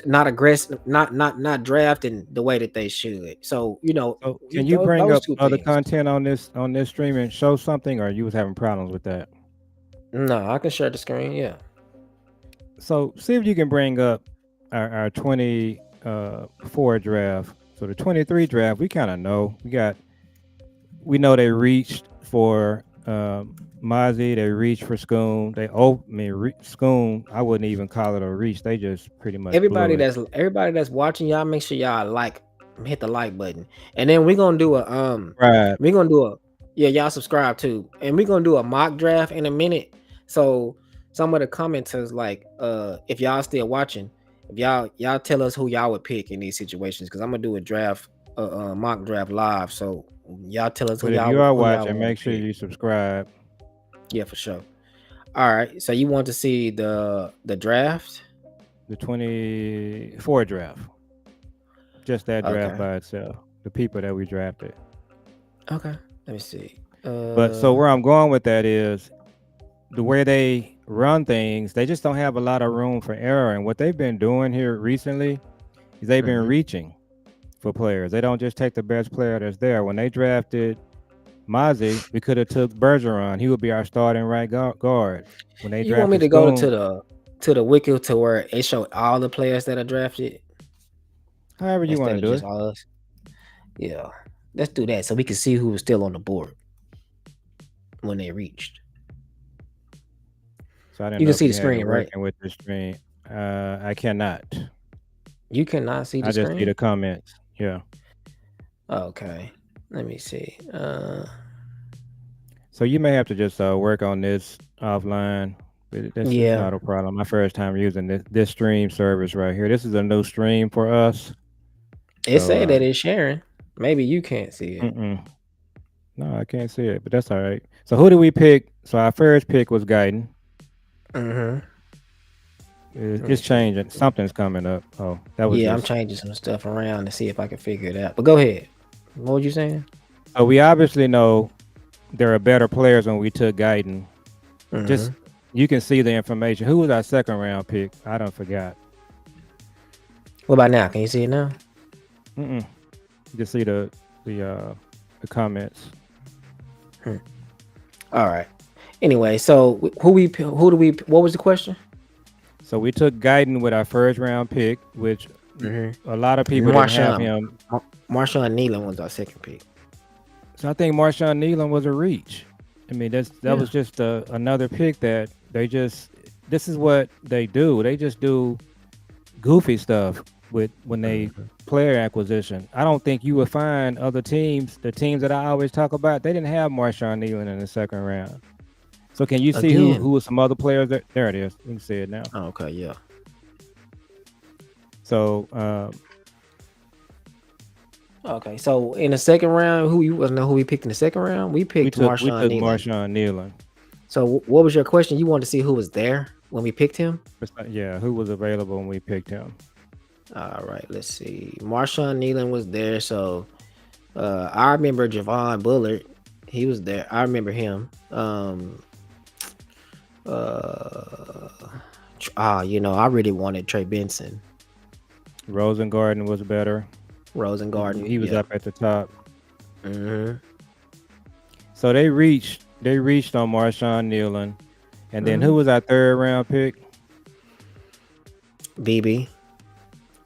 not aggressive, not drafting the way that they should. So So can you bring those up two other things. content on this stream and show something, or you was having problems with that? No, I can share the screen. Yeah. So see if you can bring up our 24 draft. So the 23 draft, we kind of know we know they reached for Mozzie, they reached for Schoon. Schoon, I wouldn't even call it a reach. They just pretty much blew it. Everybody that's watching, y'all make sure y'all hit the like button, and then we're gonna do a Right. we're gonna do a yeah, y'all subscribe too, and we're gonna do a mock draft in a minute. So some of the commenters, like if y'all still watching, if y'all tell us who y'all would pick in these situations, because I'm gonna do a draft mock draft live. So y'all tell us But if you are who y'all watching, want to make sure pick. you subscribe. Yeah, for sure. All right, so you want to see the draft? The 24 draft, just that draft Okay. by itself. The people that we drafted. Okay. Let me see. But so where I'm going with that is the way they run things, they just don't have a lot of room for error. And what they've been doing here recently is they've been Mhm. reaching for players. They don't just take the best player that's there. When they drafted Mozzie, we could have took Bergeron. He would be our starting right guard. When they You want me drafted to go Schoon, to the wiki to where it show all the players that are drafted however you want instead to of do just it. all us? Yeah. Let's do that so we can see who was still on the board when they reached. So I didn't You know can if see you the had it screen, right? working with the screen. I cannot. You cannot see the I just see screen? the comments. Yeah. Okay. Let me see. So you may have to just work on this offline. It's Yeah. not a problem. My first time using this stream service right here. This is a new stream for us. It So said that it's sharing. Maybe you can't see it. mm-mm. No, I can't see it, but that's all right. So who did we pick? So our first pick was Guyton. Mm-hmm. Let me It's see. changing. Something's coming up. Oh, that was Yeah, I'm just. changing some stuff around to see if I can figure it out. But go ahead. What were you saying? So we obviously know there are better players when we took Guyton. Just Mm-hmm. you can see the information. Who was our second round pick? I don't forgot. What about now? Can you see it now? Mm-mm. You can see the comments. Hmm. All right. Anyway, so who do we? What was the question? So we took Guyton with our first round pick, which a lot of people didn't have Marshawn. him. Marshawn Nealon was our second pick. So I think Marshawn Nealon was a reach. I mean, that Yeah. was just another pick that they just. This is what they do. They just do goofy stuff with when they player acquisition. I don't think you would find other teams, the teams that I always talk about, they didn't have Marshawn Nealon in the second round. So can you see Again. who were some other players that there it is. You can see it now. Oh, okay, yeah. So Okay, so in the second round, who you wasn't know who we picked in the second round? We we picked took Marshawn Nealon. Marshawn Nealon. So what was your question? You wanted to see who was there when we picked him? Yeah, who was available when we picked him. All right, let's see. Marshawn Nealon was there. So I remember Javon Bullard. He was there. I remember him. I really wanted Trey Benson. Rosengarten was better. Rosengarten. He was up at the top. Mm-hmm. So they reached on Marshawn Nealon. And then who was our third round pick? BB.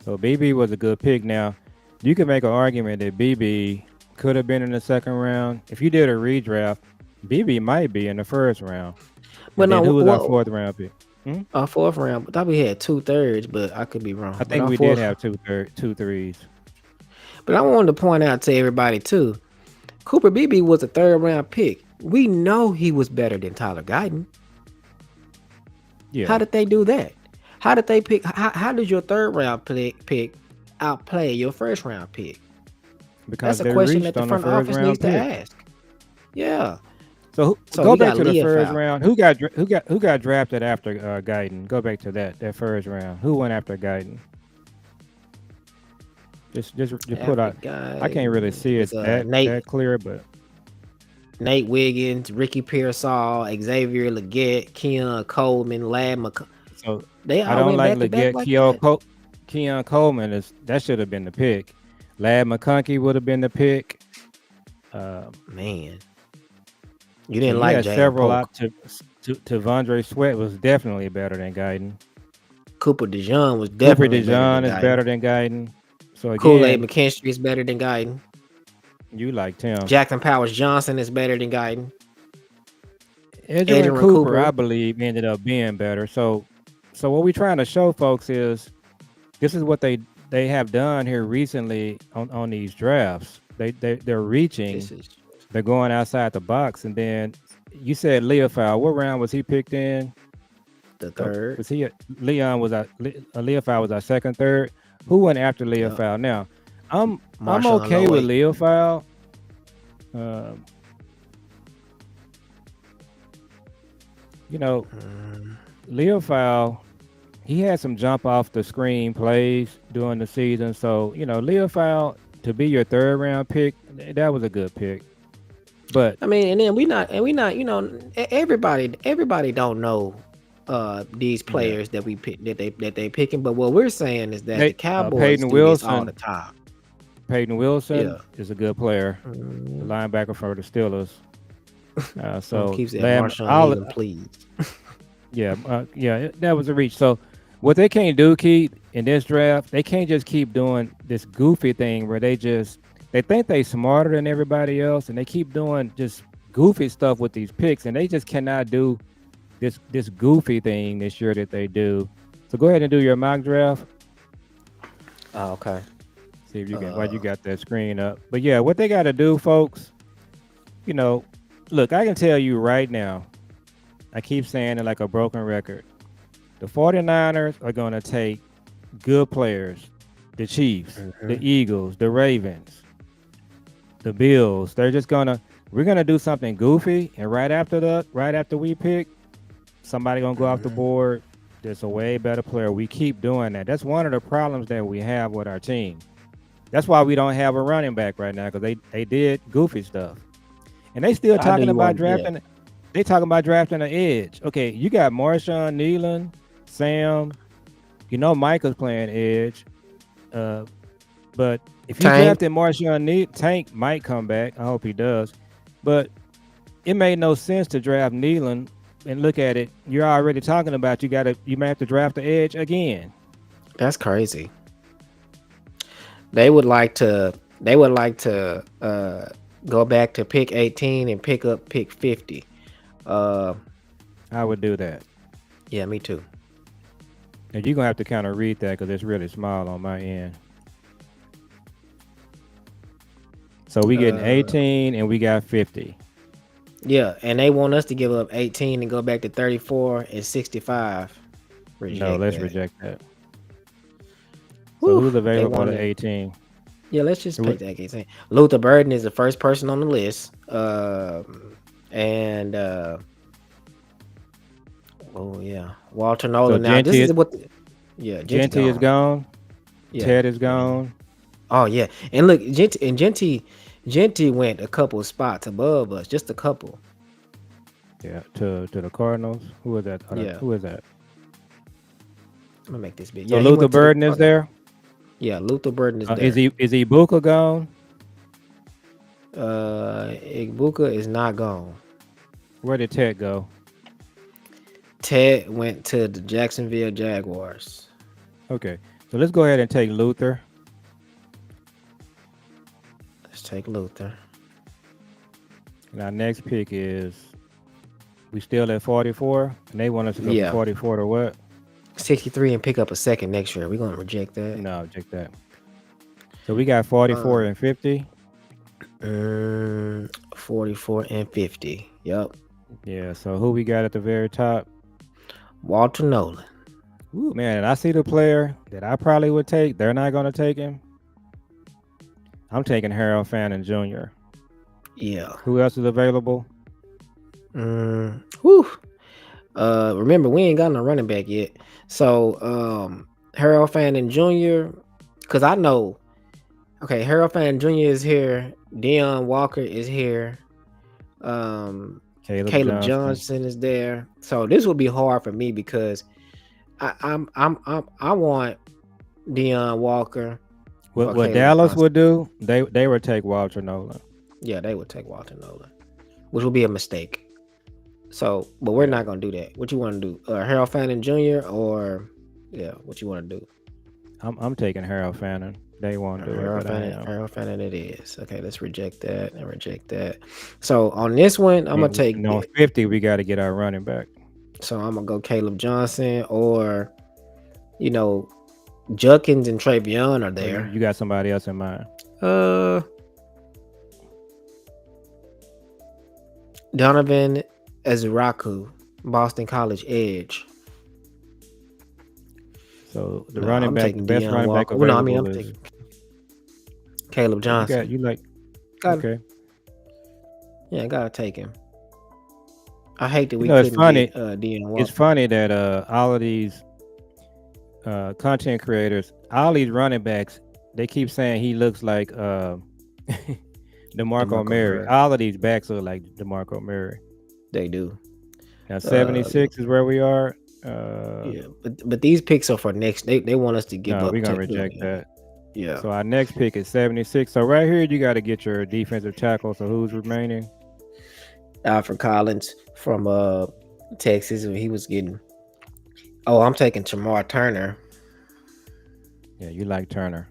So BB was a good pick. Now, you can make an argument that BB could have been in the second round. If you did a redraft, BB might be in the first round. But no, who was our fourth round pick? Our fourth round. I thought we had 2/3, but I could be wrong. I think we did have two threes. But I wanted to point out to everybody too, Cooper Beebe was a third round pick. We know he was better than Tyler Guyton. Yeah. How did they do that? How did they pick? How did your third round pick outplay your first round pick? Because that's a question that the front office needs to ask. Yeah. So go back to the first round. Who got drafted after Guyton? Go back to that first round. Who went after Guyton? Just put out. I can't really see it that clear, but Nate Wiggins, Ricky Pearsall, Xavier Legette, Keon Coleman, Lad McConkey. So they all I don't like Legette. Keon Coleman that should have been the pick. Lad McConkey would have been the pick. Man, you didn't like Jalen several Polk. Out to Vondre Sweat was definitely better than Guyton. Cooper DeJean was definitely better than Guyton. So again, Kool-Aid McKinstry is better than Guyton. You liked him. Jackson Powers Johnson is better than Guyton. Edgerrin Cooper, I believe, ended up being better. So what we're trying to show folks is this is what they have done here recently on these drafts. They're reaching. They're going outside the box. And then you said Leofau. What round was he picked in? The third. Was he Leofau was our second, third? Who went after Leofau? Yep. Now, I'm okay with Leofau. Leofau, he had some jump off the screen plays during the season. So, Leofau to be your third round pick, that was a good pick. But I mean, and then we not, everybody don't know these players that we pick that they picking. But what we're saying is that the Cowboys do this all the time. Peyton Wilson is a good player, the linebacker for the Steelers. So keeps that Marshawn, please. That was a reach. So what they can't do, Keith, in this draft, they can't just keep doing this goofy thing where they think they smarter than everybody else, and they keep doing just goofy stuff with these picks, and they just cannot do this goofy thing this year that they do. So go ahead and do your mock draft. Oh, okay. See if you can. Why you got that screen up? But yeah, what they got to do, folks. Look, I can tell you right now. I keep saying it like a broken record. The 49ers are going to take good players. The Chiefs, the Eagles, the Ravens, the Bills. We're going to do something goofy. And right after we pick, somebody going to go off the board. There's a way better player. We keep doing that. That's one of the problems that we have with our team. That's why we don't have a running back right now, because they did goofy stuff. And they still talking about drafting. They talking about drafting an edge. Okay, you got Marshawn, Nealon, Sam. You know Micah's playing edge. Uh, but if you Tank. drafted Marshawn, Tank might come back. I hope he does. But it made no sense to draft Nealon and look at it. You're already talking about you may have to draft the edge again. That's crazy. They would like to. They would like to go back to pick 18 and pick up pick 50. Uh, I would do that. yeah, me too. And you're gonna have to kind of read that because it's really small on my end. So we getting Uh, 18 and we got 50. yeah, and they want us to give up 18 and go back to 34 and 65. No, Reject let's that. reject that. So Whew, who's they available to wanted. 18? Yeah, let's just Who- pick that 18. Luther Burden is the first person on the list. And oh yeah, Walter So Nolan. Now this is what. Yeah, Genty Genty is gone. gone. Yeah. Ted is gone. Oh yeah, and look, Genty went a couple spots above us, just a couple. Yeah, to the Cardinals. Who is that? Yeah, Who is that? I'm gonna make this big. So Yeah, he Luther went to the Burden is Cardinals. there. Yeah, Luther Burden is Is there. he Ibuka gone? Igbuka is not gone. Where did Ted go? Ted went to the Jacksonville Jaguars. Okay, so let's go ahead and take Luther. Let's take Luther. And our next pick is we still at 44, and they want us to go from Yeah, 44 to what? 63 and pick up a second next year. We're gonna reject that. No, check that. So we got 44 and 50. 44 and 50. Yep. Yeah. So who we got at the very top? Walter Nolan. Ooh, man, I see the player that I probably would take. They're not going to take him. I'm taking Harold Fannin Jr. Yeah. Who else is available? Whew. Remember, we ain't got no running back yet. So, Harold Fannin Jr. Because I know, okay, Harold Fannin Jr. is here. Deion Walker is here. Caleb Johnson is there. So this would be hard for me because I want Deion Walker. What Dallas would do, they would take Walter Nolan. Yeah, they would take Walter Nolan, which would be a mistake. So, but we're not gonna do that. What you want to do? Harold Fannin Jr. or what you want to do? I'm taking Harold Fannin. They won't do Harold it, but Fannin, I am. Harold Fannin it is. Okay, let's reject that and reject that. So on this one, I'm gonna take. And on 50, we got to get our running back. So I'm gonna go Caleb Johnson or, Judkins and Travion are there. You got somebody else in mind? Donovan Ezuraku, Boston College edge. So the running back, the best Deion running back Walker. available I'm is taking Caleb Johnson. you like Got okay. Yeah, I gotta take him. I hate that we It's couldn't funny. get Deion Walker. It's funny that all of these content creators, all these running backs, they keep saying he looks like DeMarco Murray. All of these backs look like DeMarco Murray. They do. Now 76 is where we are. Yeah, but these picks are for next. They want us to give up. We're gonna reject that. Yeah. So our next pick is 76. So right here, you got to get your defensive tackle. So who's remaining? Alfred Collins from Texas. He was getting. Oh, I'm taking Tamar Turner. Yeah, you like Turner.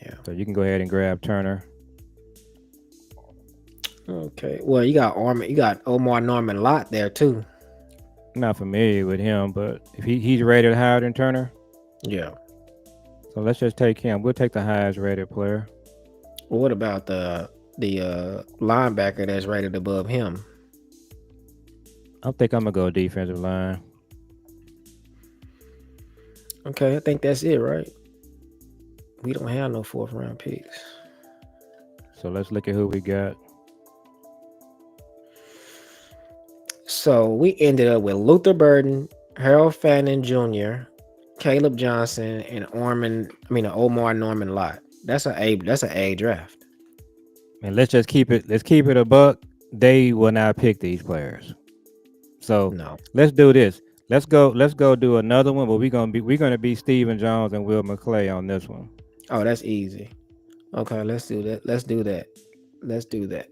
Yeah. So you can go ahead and grab Turner. Okay. Well, you got Omar Norman Lott there too. Not familiar with him, but if he's rated higher than Turner. Yeah. So let's just take him. We'll take the highest rated player. Well, what about the linebacker that's rated above him? I think I'm gonna go defensive line. Okay, I think that's it, right? We don't have no fourth round picks. So let's look at who we got. So we ended up with Luther Burden, Harold Fannin Jr., Caleb Johnson, and Omar Norman Lott. That's an A draft. And let's just keep it. Let's keep it a buck. they will not pick these players. So No. let's do this. Let's go do another one, but we're gonna be Steven Jones and Will McClay on this one. Oh, that's easy. Okay, let's do that. Let's do that. Let's do that.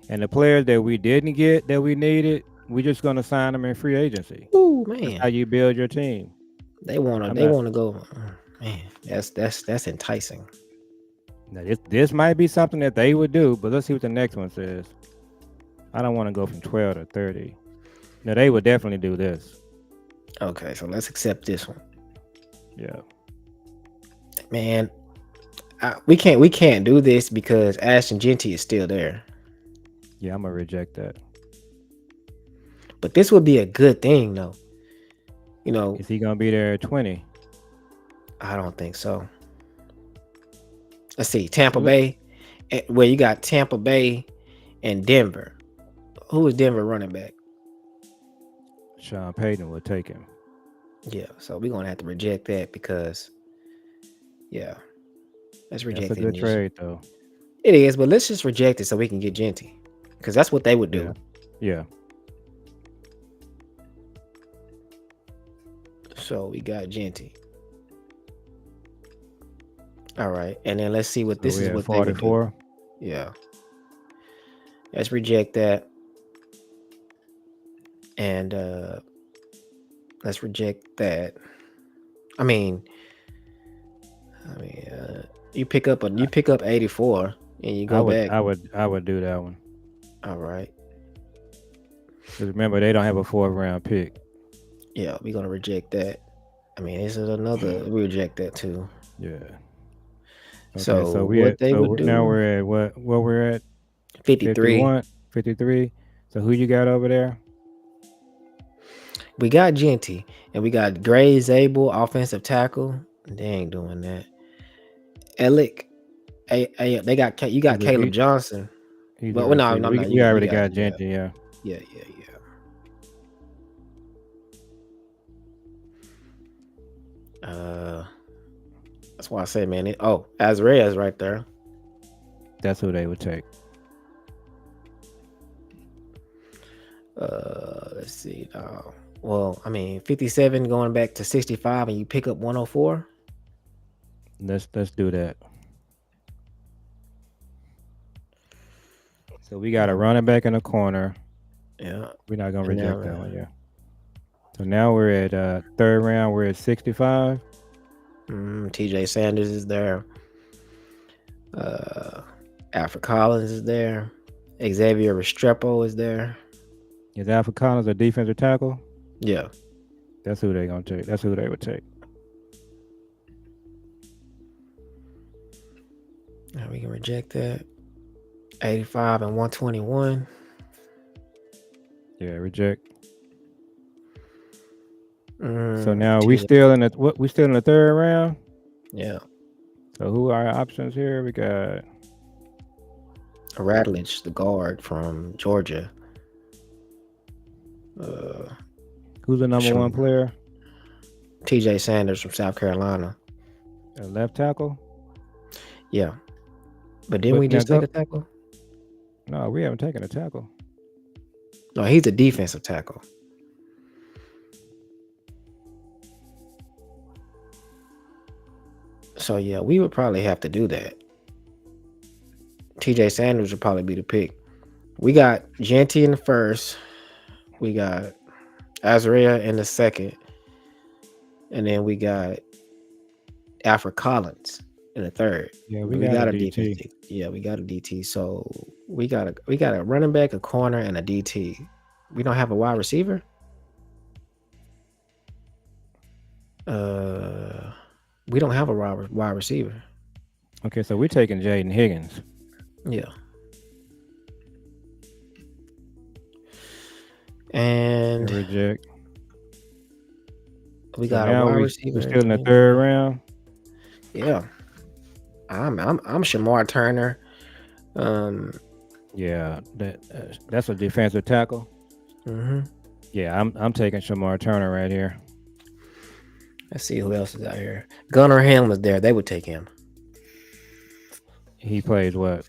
And the players that we didn't get that we needed, we're just gonna sign them in free agency. Ooh, That's how man. you build your team. They wanna I'm they not. wanna go. Man, that's enticing. Now this might be something that they would do, but let's see what the next one says. I don't want to go from 12 to 30. No, they would definitely do this. Okay, so let's accept this one. Yeah. Man, we can't do this because Ashton Genty is still there. Yeah, I'm gonna reject that. But this would be a good thing, though. You know, Is he gonna be there at 20? I don't think so. Let's see, Tampa Look, Bay. Where you got Tampa Bay and Denver. Who is Denver running back? Sean Payton will take him. Yeah, so we're gonna have to reject that because, yeah, let's That's reject a it. good trade, though. It is, but let's just reject it so we can get Genty, because that's what they would Yeah. do. Yeah. So we got Genty. All right, and then let's see what So this we is at what they would do. 44. Yeah, let's reject that, and let's reject that. I mean, you pick up 84 and you I go would back. I would do that one. All right, 'Cause remember, they don't have a 4th round pick. yeah, we're gonna reject that. I mean, this is another. We reject that too. Yeah. Okay, So so what they would now do? we're at what we're at 53. 51, 53. So who you got over there? We got Genty and we got Gray Zabel, offensive tackle. They ain't doing that. Elick, they got you got He's a, Caleb he, Johnson. he's a But well, no, receiver. no, We no. we You already got got him. Yeah, Gentry. Yeah. yeah. That's why I say, man. Azariah is right there. That's who they would take. Let's see. Well, I mean, 57 going back to 65, and you pick up 104. Let's do that. So we got a running back in the corner. Yeah. We're not gonna And now, reject that one. Yeah. So now we're at 3rd round. We're at 65. TJ Sanders is there. Alfred Collins is there. Xavier Restrepo is there. Is Alfred Collins a defensive tackle? Yeah. That's who they gonna take. That's who they would take. Now we can reject that. 85 and 121. Yeah, reject. Mm, So now we still in the 3rd round. Yeah. So who are our options here? We got Radlich, the guard from Georgia. Who's the number one player? TJ Sanders from South Carolina. A left tackle? Yeah. But didn't we just take a tackle? No, we haven't taken a tackle. No, he's a defensive tackle. So yeah, we would probably have to do that. TJ Sanders would probably be the pick. We got Genty in the first. We got Azariah in the second. And then we got Alfred Collins in the third. Yeah, we got a DT. defense. Yeah, we got a DT. So we got a running back, a corner, and a DT. We don't have a wide receiver. We don't have a wide receiver. Okay, so we're taking Jaden Higgins. Yeah. And reject. We So got now a wide receiver. we're still in the 3rd round. Yeah. I'm Shamar Turner. Yeah, that's a defensive tackle. Yeah, I'm taking Shamar Turner right here. Let's see who else is out here. Gunnar Ham was there. They would take him. He plays what?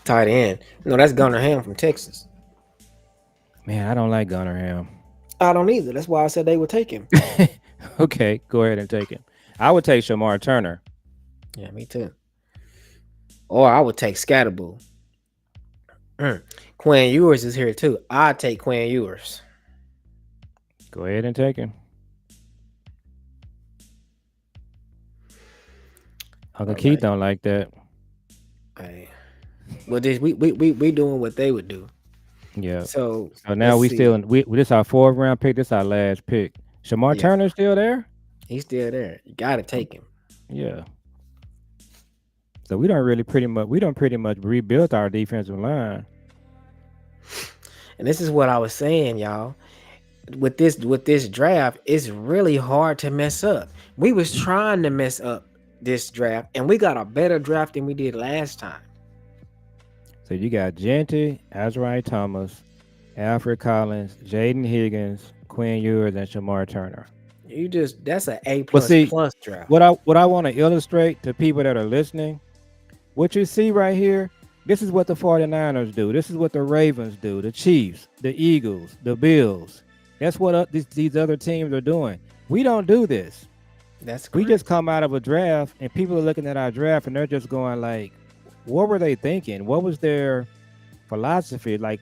Tight end. No, that's Gunnar Ham from Texas. Man, I don't like Gunnar Ham. I don't either. That's why I said they would take him. Okay, go ahead and take him. I would take Shamar Turner. Yeah, me too. Or I would take Scatterboo. Quinn Ewers is here too. I'd take Quinn Ewers. Go ahead and take him. Uncle All Keith right. don't like that. Hey. Well, we doing what they would do. Yeah. So So now let's we still see. in, this our fourth round pick. This our last pick. Shamar Yeah, Turner still there? he's still there. You gotta take him. Yeah. So we don't pretty much rebuilt our defensive line. And this is what I was saying, y'all. With this draft, it's really hard to mess up. We was trying to mess up this draft, and we got a better draft than we did last time. So you got Genty, Azrai Thomas, Alfred Collins, Jaden Higgins, Quinn Ewers, and Shamar Turner. That's an A But plus see, plus draft. what I want to illustrate to people that are listening, what you see right here, this is what the 49ers do. This is what the Ravens do, the Chiefs, the Eagles, the Bills. That's what these other teams are doing. We don't do this. That's We correct. just come out of a draft and people are looking at our draft and they're just going like, what were they thinking? What was their philosophy? Like,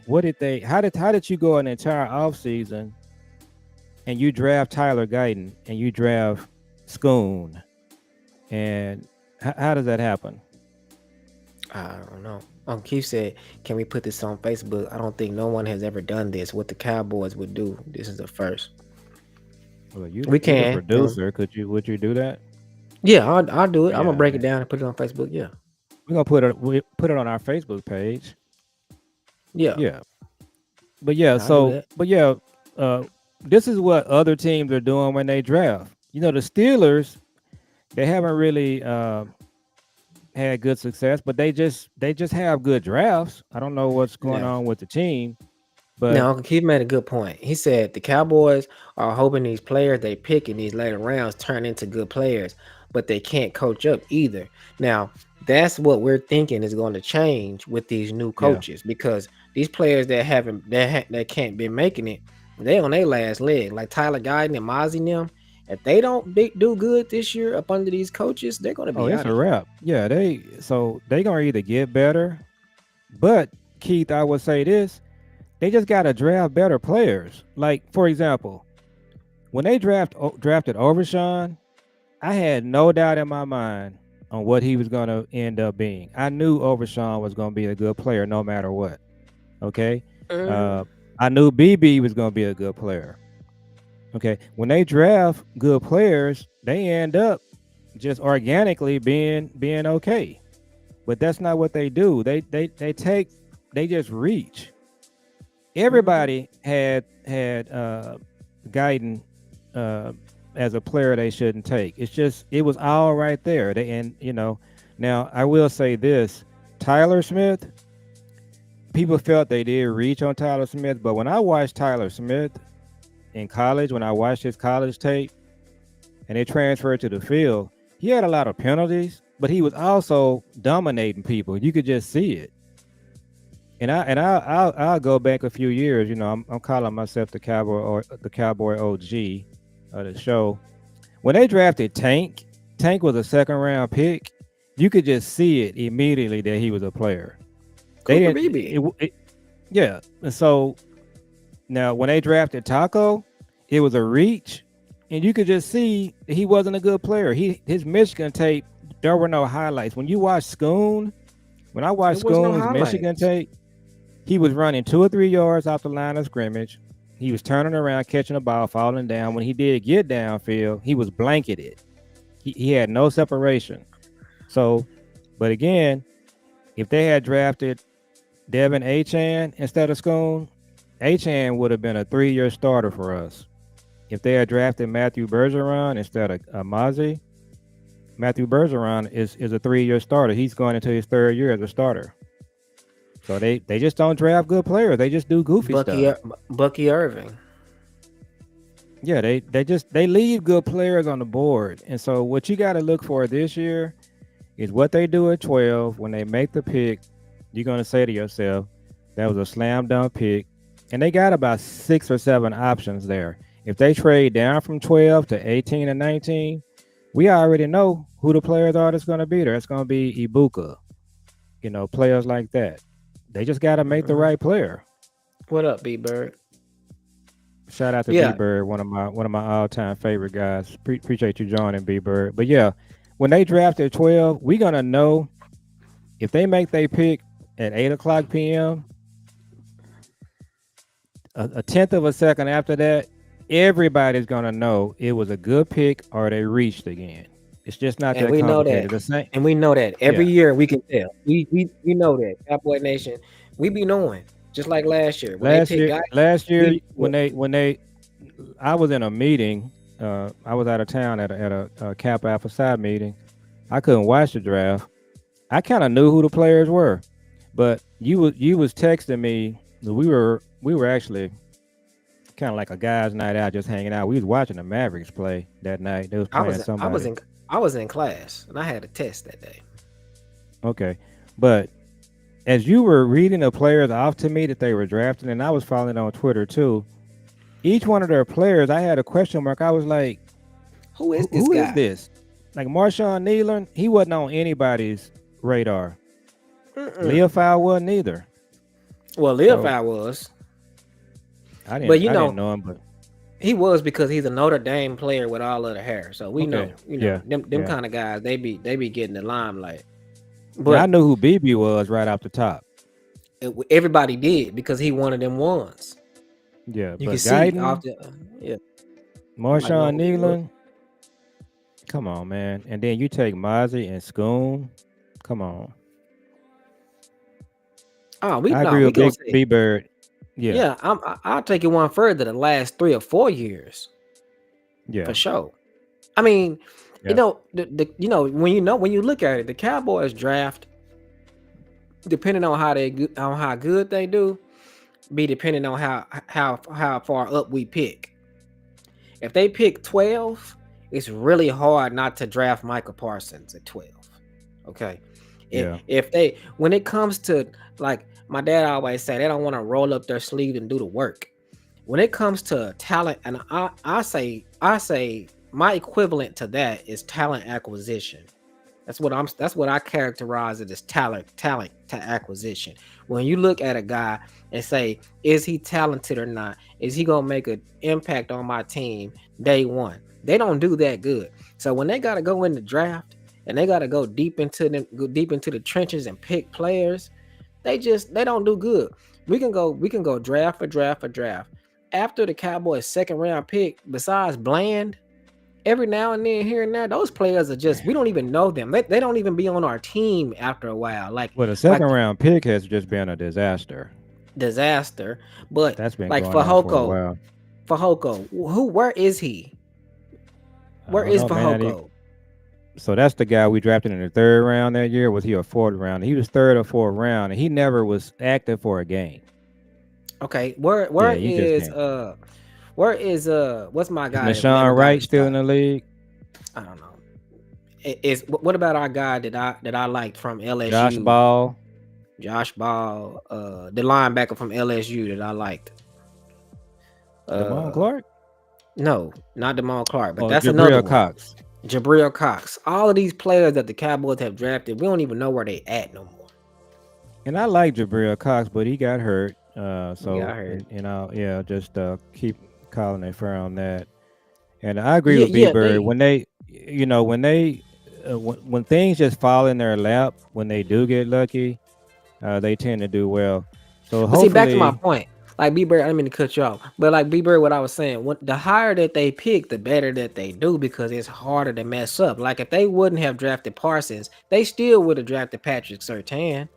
how did you go an entire offseason and you draft Tyler Guyton and you draft Schoon? And how does that happen? I don't know. Keith said, "Can we put this on Facebook?" I don't think no one has ever done this. What the Cowboys would do. This is the first. Well, We you're the can. producer. Would you do that? Yeah, I'll do it. I'm gonna Yeah, break it down and put it on Facebook. Yeah, we're gonna put it on our Facebook page. yeah, Yeah, but yeah, I'll do so that. but yeah, uh, this is what other teams are doing when they draft. You know, the Steelers, they haven't really had good success, but they just have good drafts. I don't know what's going Now, on with the team, but now, Uncle Keith made a good point. He said the Cowboys are hoping these players they pick in these later rounds turn into good players, but they can't coach up either. Now, that's what we're thinking is going to change with these new yeah. coaches because these players that haven't that can't be making it, they on their last leg. Like Tyler Guyton and Mozzie and them, if they don't do good this year up under these coaches, they're going to Oh, be it's out a of here. wrap. Yeah, they gonna either get better, but Keith, I would say this: they just gotta draft better players. Like for example, when they drafted Overshawn, I had no doubt in my mind on what he was gonna end up being. I knew Overshawn was gonna be a good player no matter what. Okay, Mhm. uh, I knew BB was gonna be a good player. Okay, when they draft good players, they end up just organically being okay. But that's not what they do. They just reach. Mhm. Everybody had Guyton uh, as a player they shouldn't take. It was all right there. Now I will say this: Tyler Smith. People felt they did reach on Tyler Smith, but when I watched Tyler Smith in college, when I watched his college tape, and they transferred to the field, he had a lot of penalties, but he was also dominating people. You could just see it. I'll go back a few years. You know, I'm calling myself the Cowboy or the Cowboy OG of the show. When they drafted Tank, Tank was a second round pick. You could just see it immediately that he was a player. They Cooper didn't. BB. Yeah. And so now when they drafted Taco, it was a reach, and you could just see that he wasn't a good player. His Michigan tape, there were no highlights. When you watch Schoon, when I There watched was no Schoon's Michigan highlights. tape, he was running 2 or 3 yards off the line of scrimmage. He was turning around, catching the ball, falling down. When he did get downfield, he was blanketed. He had no separation. So, but again, if they had drafted Devin Achan instead of Schoon, Achan would have been a 3-year starter for us. If they had drafted Matthew Bergeron instead of Mozzie, Matthew Bergeron is a 3-year starter. He's going into his 3rd year as a starter. So they just don't draft good players. They just do goofy Bucky stuff. Bucky Irving. Yeah, they leave good players on the board. And so what you got to look for this year is what they do at 12 when they make the pick. you're gonna say to yourself, that was a slam dunk pick, and they got about 6 or 7 options there. If they trade down from 12 to 18 and 19, we already know who the players are that's gonna be there. It's gonna be Ibuka, players like that. They just gotta make the Mhm. right player. What up, B Bird? Shout out to B Yeah, Bird, one of my all time favorite guys. Appreciate you joining, B Bird. But yeah, when they drafted 12, we gonna know if they make their pick at 8 o'clock p.m. A tenth of a second after that, everybody's gonna know it was a good pick or they reached again. It's just not and that we know that, complicated. The same, and we know that every yeah. year we can tell. We know that Cowboy Nation. We be knowing, just like last year when they Last picked year, guys. last year We when they, I was in a meeting. I was out of town at a Kappa Alpha Psi meeting. I couldn't watch the draft. I kind of knew who the players were, but you was texting me. We were actually kind of like a guys' night out, just hanging out. We was watching the Mavericks play that night. They was I playing was I was somebody. in I was in class and I had a test that day. Okay, but as you were reading the players off to me that they were drafting, and I was following on Twitter too. Each one of their players, I had a question mark. I was like, Who is this who is guy? this? Like Marshawn Nealon, he wasn't on anybody's radar. Mm-mm. Leofile wasn't either. Well, So Leofile was, I but didn't I didn't know him, but he was because he's a Notre Dame player with all of the hair. So we know, okay, yeah, them yeah, kind of guys. They be getting the limelight. yeah. I But knew who BB was right off the top. everybody did because he one of them ones. Yeah, You can but see Guyton, often. Yeah, like no, Marshawn Nealon, come on, man. And then you take Mozzie and Schoon. Come on. oh, I no, agree we with gonna Big say, B Bird. Yeah, yeah. I'll take it one further. The last 3 or 4 years yeah, for sure. I mean, yeah. when you look at it, the Cowboys draft, depending on on how good they do, be depending on how far up we pick. If they pick 12, it's really hard not to draft Micah Parsons at 12. Okay. Yeah. If they when it comes to, like my dad always say, they don't want to roll up their sleeve and do the work. When it comes to talent, and I say my equivalent to that is talent acquisition. That's what I characterize it as talent to acquisition. When you look at a guy and say, is he talented or not? Is he gonna make an impact on my team day one? They don't do that good. So when they gotta go in the draft and they gotta go deep into the trenches and pick players, they don't do good. We can go draft for draft for draft. After the Cowboys second round pick, besides Bland, every now and then, here and there, those players are just, we don't even know them. They don't even be on our team after a while. Well, the Like second round pick has just been a disaster. disaster. But That's been like going on for a while. Where is he? I Where don't is know, man. Fajoko? So that's the guy we drafted in the third round that year. Was he a fourth round? He was third or fourth round, and he never was active for a game. Okay, where Yeah, where you just is can't. what's my Is guy that never Nashawn got a Wright still shot? in the league? I don't know. What about our guy that I liked from Josh LSU? Ball, Josh Ball, the linebacker from LSU that I liked. Damone Uh, Clark, no, not Damone Clark, but or that's another Jabril one. Cox. Jabril Cox. All of these players that the Cowboys have drafted, we don't even know where they at no more. And I like Jabril Cox, but he got hurt. Yeah, I So heard. and I'll just keep calling it fair on that. And I agree Yeah, with B yeah, Bird they. when they, when things just fall in their lap when they do get lucky, they tend to do well. So But see, back to my hopefully, point. Like B Bird, I didn't mean to cut you off, but like B Bird, what I was saying, the higher that they pick, the better that they do because it's harder to mess up. Like if they wouldn't have drafted Parsons, they still would have drafted Patrick Surtain.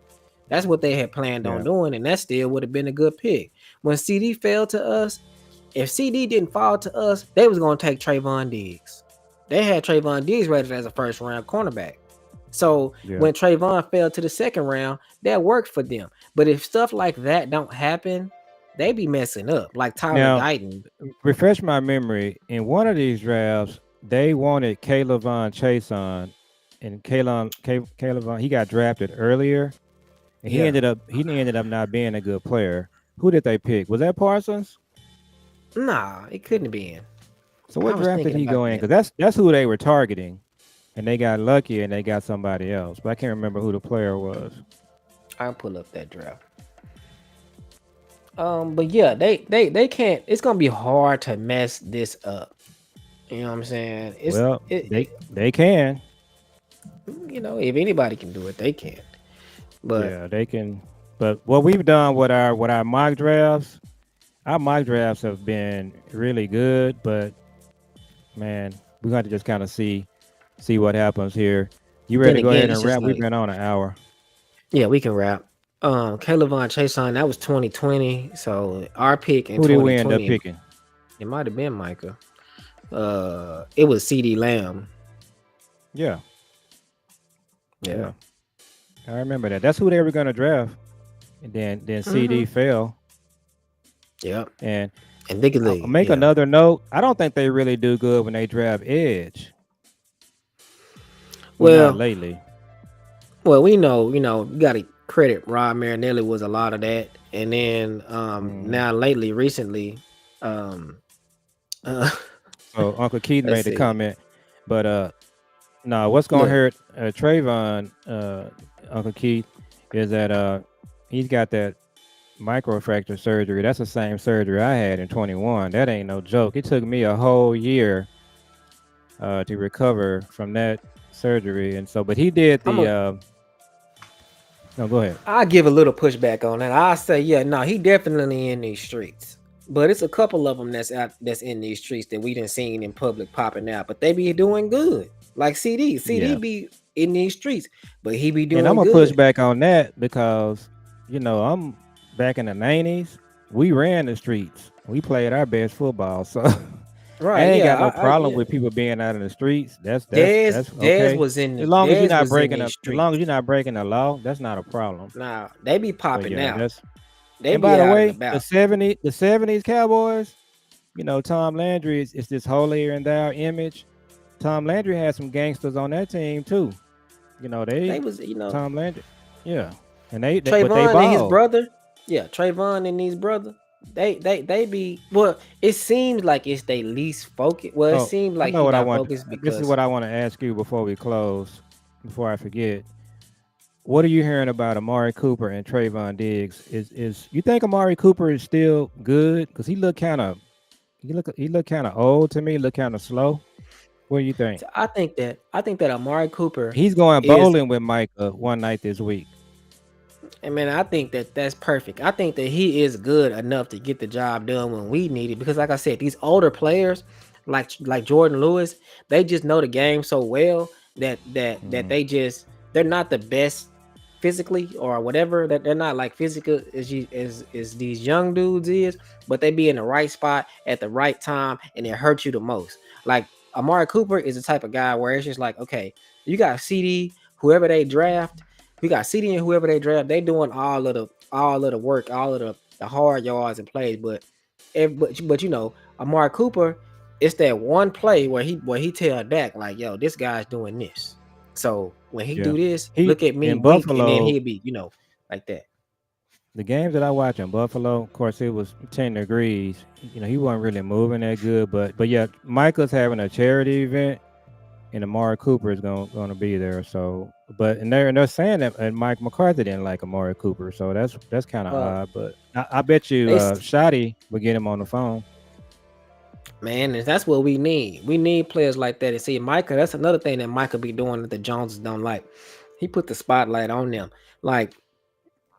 That's what they had planned on yeah, doing, and that still would have been a good pick. When CD fell to us, if CD didn't fall to us, they was gonna take Trayvon Diggs. They had Trayvon Diggs rated as a first round cornerback. So yeah. when Trayvon fell to the second round, that worked for them. But if stuff like that don't happen, they be messing up. Like Tyler Now Guyton. refresh my memory. In one of these drafts, they wanted Caleb Von Chason, and Caleb Von he got drafted earlier. and he Yeah. ended up not being a good player. Who did they pick? Was that Parsons? Nah, it couldn't be in. So I what was draft did thinking he about go in? that. Because that's who they were targeting, and they got lucky and they got somebody else. But I can't remember who the player was. I'll pull up that draft. But yeah, they can't. It's gonna be hard to mess this up. You know what I'm saying? Well, It they can. if anybody can do it, they can. But Yeah, they can. But what we've done with our mock drafts have been really good. But man, we're going to just kind of see what happens here. You ready then to go ahead again, and it's just wrap? We've like, been on an hour. yeah, we can wrap. Caleb Von Chason, that was 2020. So our pick in Who did we end up 2020, picking? it might have been Micah. It was CD Lamb. Yeah, Yeah. yeah, I remember that. That's who they were going to draft, and then Mm-hmm. CD fell. Yep. And And Big I'll League. make Yeah. another note. I don't think they really do good when they draft edge. Well, not Well, lately. well, we know, you got to credit Rod Marinelli was a lot of that, and then Hmm. now lately, recently, um, uh, So Uncle Keith let's made the see. comment, but no, what's gonna Look, hurt Trayvon, Uncle Keith, is that he's got that microfracture surgery. That's the same surgery I had in 21. That ain't no joke. It took me a whole year to recover from that surgery, and so, but he did I'm the. a No, go ahead. I give a little pushback on that. I say, yeah, no, he definitely in these streets. But it's a couple of them that's in these streets that we didn't seen in public popping out, but they be doing good. Like CD, CD Yeah, be in these streets, but he be and I'm doing gonna push good. back on that because I'm back in the '90s. We ran the streets. We played our best football, so I Right? ain't Yeah, got no problem yeah. with people being out in the streets. That's Dez okay. was in As the long as you're Dez not was in breaking these as long as streets. you're not breaking the law, that's not a problem. Now they be But popping yeah, out. that's They and be by the out and way, about. the '70s Cowboys, Tom Landry is this holier and thou image. Tom Landry had some gangsters on that team too. They They was, Tom Landry, yeah, and they but they Trayvon and his ball. brother. Yeah, Trayvon and his brother. They be, well. It seems like it's they least focus. Well, it Oh, seems I like know he what I not want. focused This is because what I want to ask you before we close, before I forget. What are you hearing about Amari Cooper and Trayvon Diggs? Is you think Amari Cooper is still good? Because he look kind of old to me. He look kind of slow. What do you think? I think that Amari Cooper He's going is. bowling with Micah one night this week. I mean, I think that that's perfect. I think that he is good enough to get the job done when we need it. Because, like I said, these older players, like Jordan Lewis, they just know the game so well that Hmm. they're not the best physically or whatever. That they're not like physical as these young dudes is, but they be in the right spot at the right time and it hurts you the most. Like Amari Cooper is the type of guy where it's just like, okay, you got CD, whoever they draft. We got CD and whoever they draft, they doing all of the work, all of the hard yards and plays. But Amari Cooper, it's that one play where he tell Dak like, yo, this guy's doing this. So when he Yeah, do this, he look at me, in wink, and then Buffalo. he'll be, like that. The games that I watch in Buffalo, of course, it was 10 degrees. He wasn't really moving that good, but yeah, Micah's having a charity event, and Amari Cooper is going to be there. So, but and they're saying that and Mike McCarthy didn't like Amari Cooper, so that's kind of Well, odd. But I bet you they Shotty would get him on the phone. man, and that's what we need. We need players like that. And see, Micah, that's another thing that Micah be doing that the Joneses don't like. He put the spotlight on them. Like,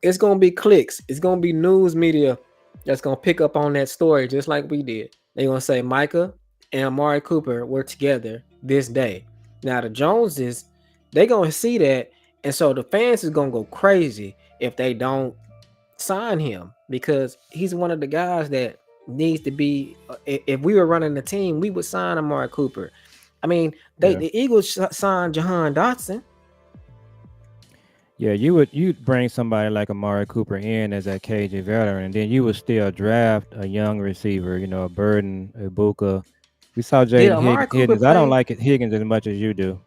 it's gonna be clicks. It's gonna be news media that's gonna pick up on that story just like we did. They're gonna say Micah and Amari Cooper were together this day. Now the Joneses, they gonna see that, and so the fans is gonna go crazy if they don't sign him because he's one of the guys that needs to be. If we were running the team, we would sign Amari Cooper. I mean, Yeah, the Eagles signed Jahan Dotson. yeah, you'd bring somebody like Amari Cooper in as that KJ veteran, and then you would still draft a young receiver, a Burden, a Buka. We saw Did Jaden Amari Cooper Higgins. I don't play? like it Higgins as much as you do.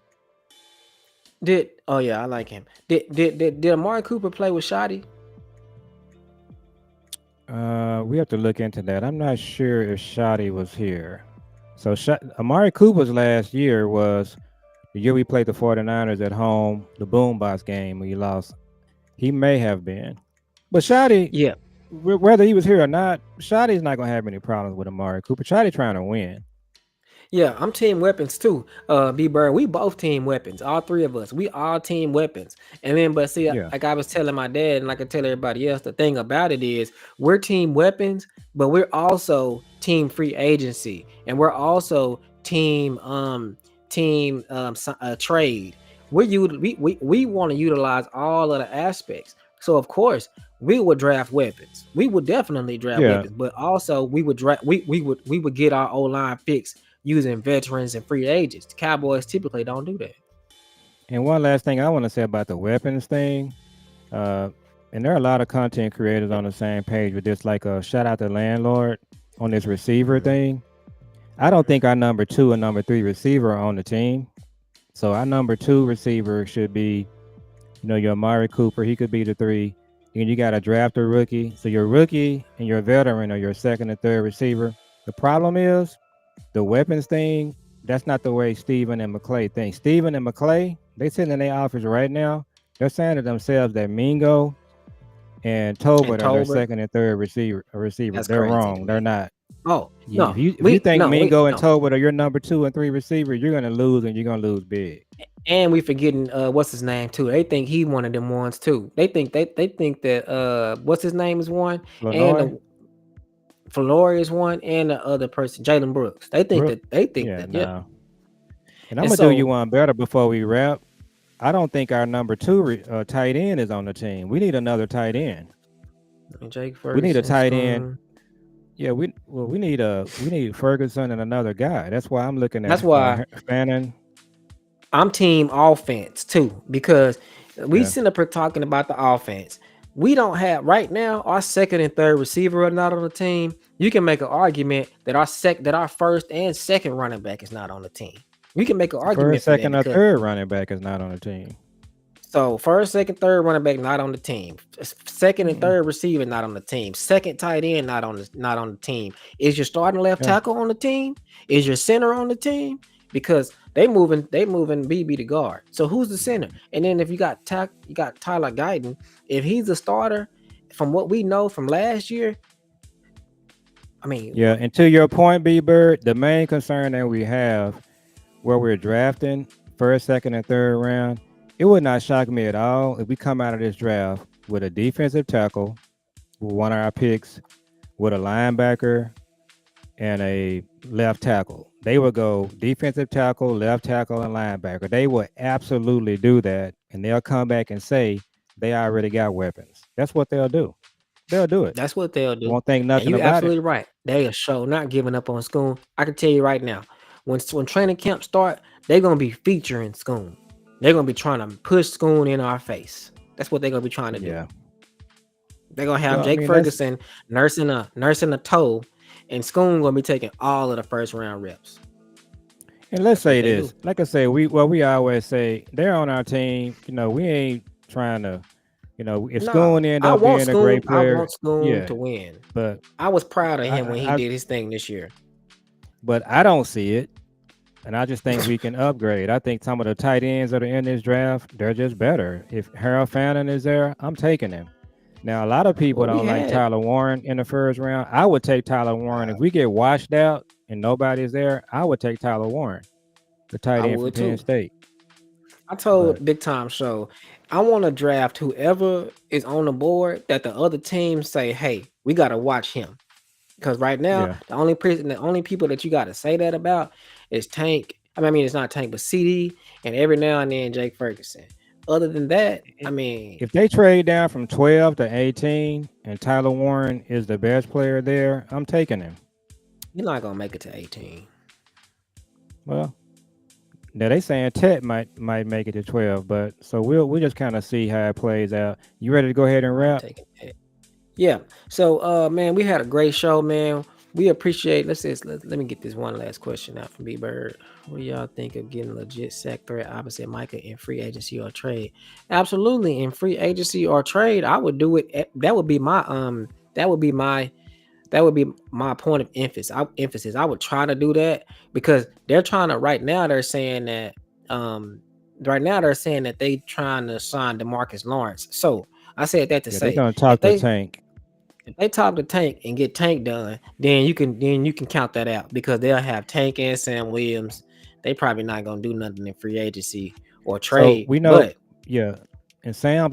Did oh yeah, I like him. Did Amari Cooper play with Shotty? We have to look into that. I'm not sure if Shotty was here. So Amari Cooper's last year was the year we played the 49ers at home, the Boombox game when you lost. He may have been. But Shotty, Yeah. whether he was here or not, Shotty's not going to have any problems with Amari Cooper. Shotty trying to win. Yeah, I'm team weapons too. B Bird, we both team weapons. All three of us, we all team weapons. And then, but see, Yeah. like I was telling my dad, and like I tell everybody else, the thing about it is we're team weapons, but we're also team free agency, and we're also trade. We want to utilize all of the aspects. So of course, we would draft weapons. We would definitely draft Yeah. weapons, but also we would draft. We would get our O line fixed using veterans and free agents. The Cowboys typically don't do that. And one last thing I want to say about the weapons thing, uh, and there are a lot of content creators on the same page with this, like a shout out to Landlord on this receiver Mhm. thing. I don't think our number 2 and number 3 receiver are on the team. So our number 2 receiver should be, your Amari Cooper. He could be the 3. And you got to draft a rookie. So your rookie and your veteran are your second and third receiver. The problem is the weapons thing. That's not the way Steven and McClay think. Steven and McClay, they sitting in their office right now. They're saying to themselves that Mingo and And Tolbert are their Tolbert, second and third receiver. that's They're crazy to wrong. They're me. not. Oh If no, you if you we think no we Mingo and no, Tolbert are your number 2 and 3 receiver, you're gonna lose and you're gonna lose big. and we forgetting what's his name too. They think he one of them ones too. They think that what's his name is one, and Lenore, the Flory is one, and the other person Jalen Brooks. They think Brooke, that they think yeah, that yeah. no. And I'm And gonna do you so one better before we wrap. I don't think our number 2 tight end is on the team. We need another tight end. Jake We need a Ferguson, tight end. Schoon. Yeah, we need Ferguson and another guy. That's why I'm looking That's at why Fannin. I'm team offense too, because we Yeah, sitting up here talking about the offense. We don't have right now our second and third receiver are not on the team. You can make an argument that our first and second running back is not on the team. You can make an argument first, for that second, or because third running back is not on the team. so first, second, third running back not on the team. Second and Mm-mm. third receiver not on the team. Second tight end not on the team. Is your starting left Yeah, tackle on the team? Is your center on the team? Because they moving BB to guard. So who's the center? And then if you got Tyler Guyton, if he's a starter, from what we know from last year, I mean, yeah. And to your point, B Bird, the main concern that we have where we're drafting first, second, and third round, it would not shock me at all if we come out of this draft with a defensive tackle, with one of our picks, with a linebacker and a left tackle. They would go defensive tackle, left tackle, and linebacker. They would absolutely do that, and they'll come back and say they already got weapons. That's what they'll do. They'll do it. that's what they'll do. Won't think And nothing you about it. absolutely right. They are show not giving up on school. I can tell you right now, when training camp start, they're gonna be featuring Schoon. They're gonna be trying to push Schoon in our face. That's what they're gonna be trying to do. Yeah. They're gonna have Well, I Jake mean, that's Ferguson nursing a toe, and Schoon gonna be taking all of the first round reps. and let's That's what say they do. this. Like I say, we always say they're on our team. We ain't trying to. If Nah, Schoon end up being a great I player, want Schoon yeah. to win. But I was proud of I, him when he I, I did his thing this year. but I don't see it. And I just think we can upgrade. I think some of the tight ends that are in this draft, they're just better. If Harold Fannin is there, I'm taking him. Now, a lot of people Well, we don't like had Tyler Warren in the first round. I would take Tyler Warren. If we get washed out and nobody's there, I would take Tyler Warren, the tight I end from would Penn too. State. I But told Big Time Show, I want to draft whoever is on the board that the other team say, hey, we got to watch him. Because right now, yeah, the only people that you got to say that about is Tank. I mean, it's not Tank, but CD, and every now and then Jake Ferguson. Other than that, I i- mean, if they trade down from 12 to 18 and Tyler Warren is the best player there, I'm taking him. you're not gonna make it to 18. Well, now they saying Tet might make it to 12, but so we'll just kind of see how it plays out. You ready to go ahead and I'm wrap? taking that. Yeah. So, man, we had a great show, man. we appreciate. Let me get this one last question out from B Bird. What do y'all think of getting legit sack threat opposite Micah in free agency or trade? Absolutely, in free agency or trade, I would do it. That would be my That would be my that would be my point of emphasis. I would try to do that because they're trying to right now. They're saying that um they trying to sign Demarcus Lawrence. So I said that to Yeah, they're say gonna if talk to they Tank. if they top the Tank and get Tank done, then you can count that out because they'll have Tank and Sam Williams. They probably not gonna do nothing in free agency or So trade, we know, but yeah. And Sam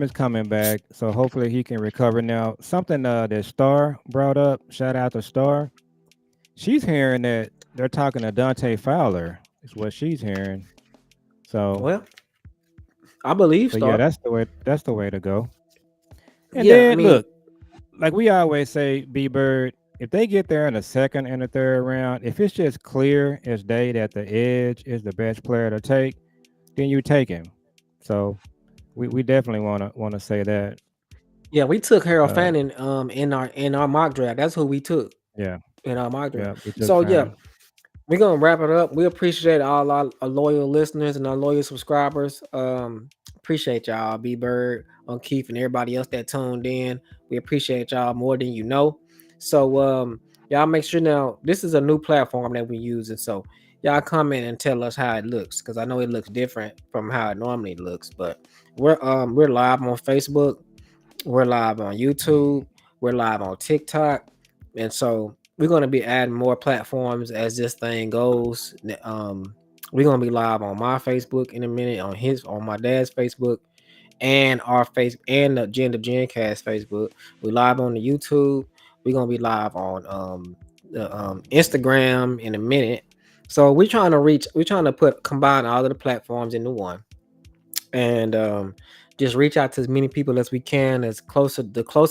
is coming back, so hopefully he can recover now. Something that Star brought up. Shout out to Star. She's hearing that they're talking to Dante Fowler. Is what she's hearing. So, well, I believe but yeah, Star. that's the way. That's the way to go. And Yeah, I then mean, look, like we always say, B Bird. If they get there in the second and the third round, if it's just clear as day that the edge is the best player to take, then you take him. So we definitely wanna say that. yeah, we took Harold Uh, Fanning in our mock draft. That's who we took yeah, in our mock draft. yeah, we took So yeah, Fanning. we're gonna wrap it up. We appreciate all our loyal listeners and our loyal subscribers. Appreciate y'all, B Bird, on Keith, and everybody else that tuned in. We appreciate y'all more than you know. So y'all make sure now this is a new platform that we're using. So y'all comment and tell us how it looks because I know it looks different from how it normally looks. But we're live on Facebook. We're live on YouTube. We're live on TikTok. And so we're going to be adding more platforms as this thing goes. We're going to be live on my Facebook in a minute, on my dad's Facebook, and our face and the Gencast Facebook. We live on the YouTube. We're going to be live on the Instagram in a minute. So we're trying to combine all of the platforms into one and just reach out to as many people as we can. The closer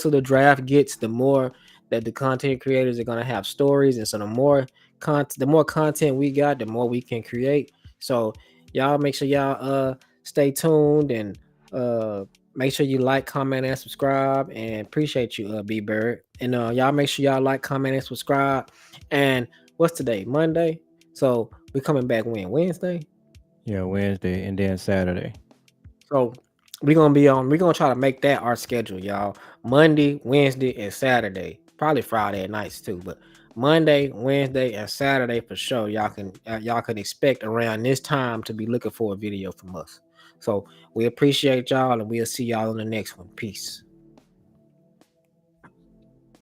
the draft gets, the more that the content creators are gonna have stories, and so the more content we got, the more we can create. So y'all make sure y'all stay tuned and uh make sure you like, comment, and subscribe. And appreciate you, B Bird. And y'all make sure y'all like, comment, and subscribe. And what's today? Monday. So we coming back when Wednesday. Yeah, Wednesday and then Saturday. So we're gonna try to make that our schedule, y'all. Monday, Wednesday, and Saturday. Probably Friday at nights too, but Monday, Wednesday, and Saturday for sure. Y'all can expect around this time to be looking for a video from us. So we appreciate y'all and we'll see y'all on the next one. Peace.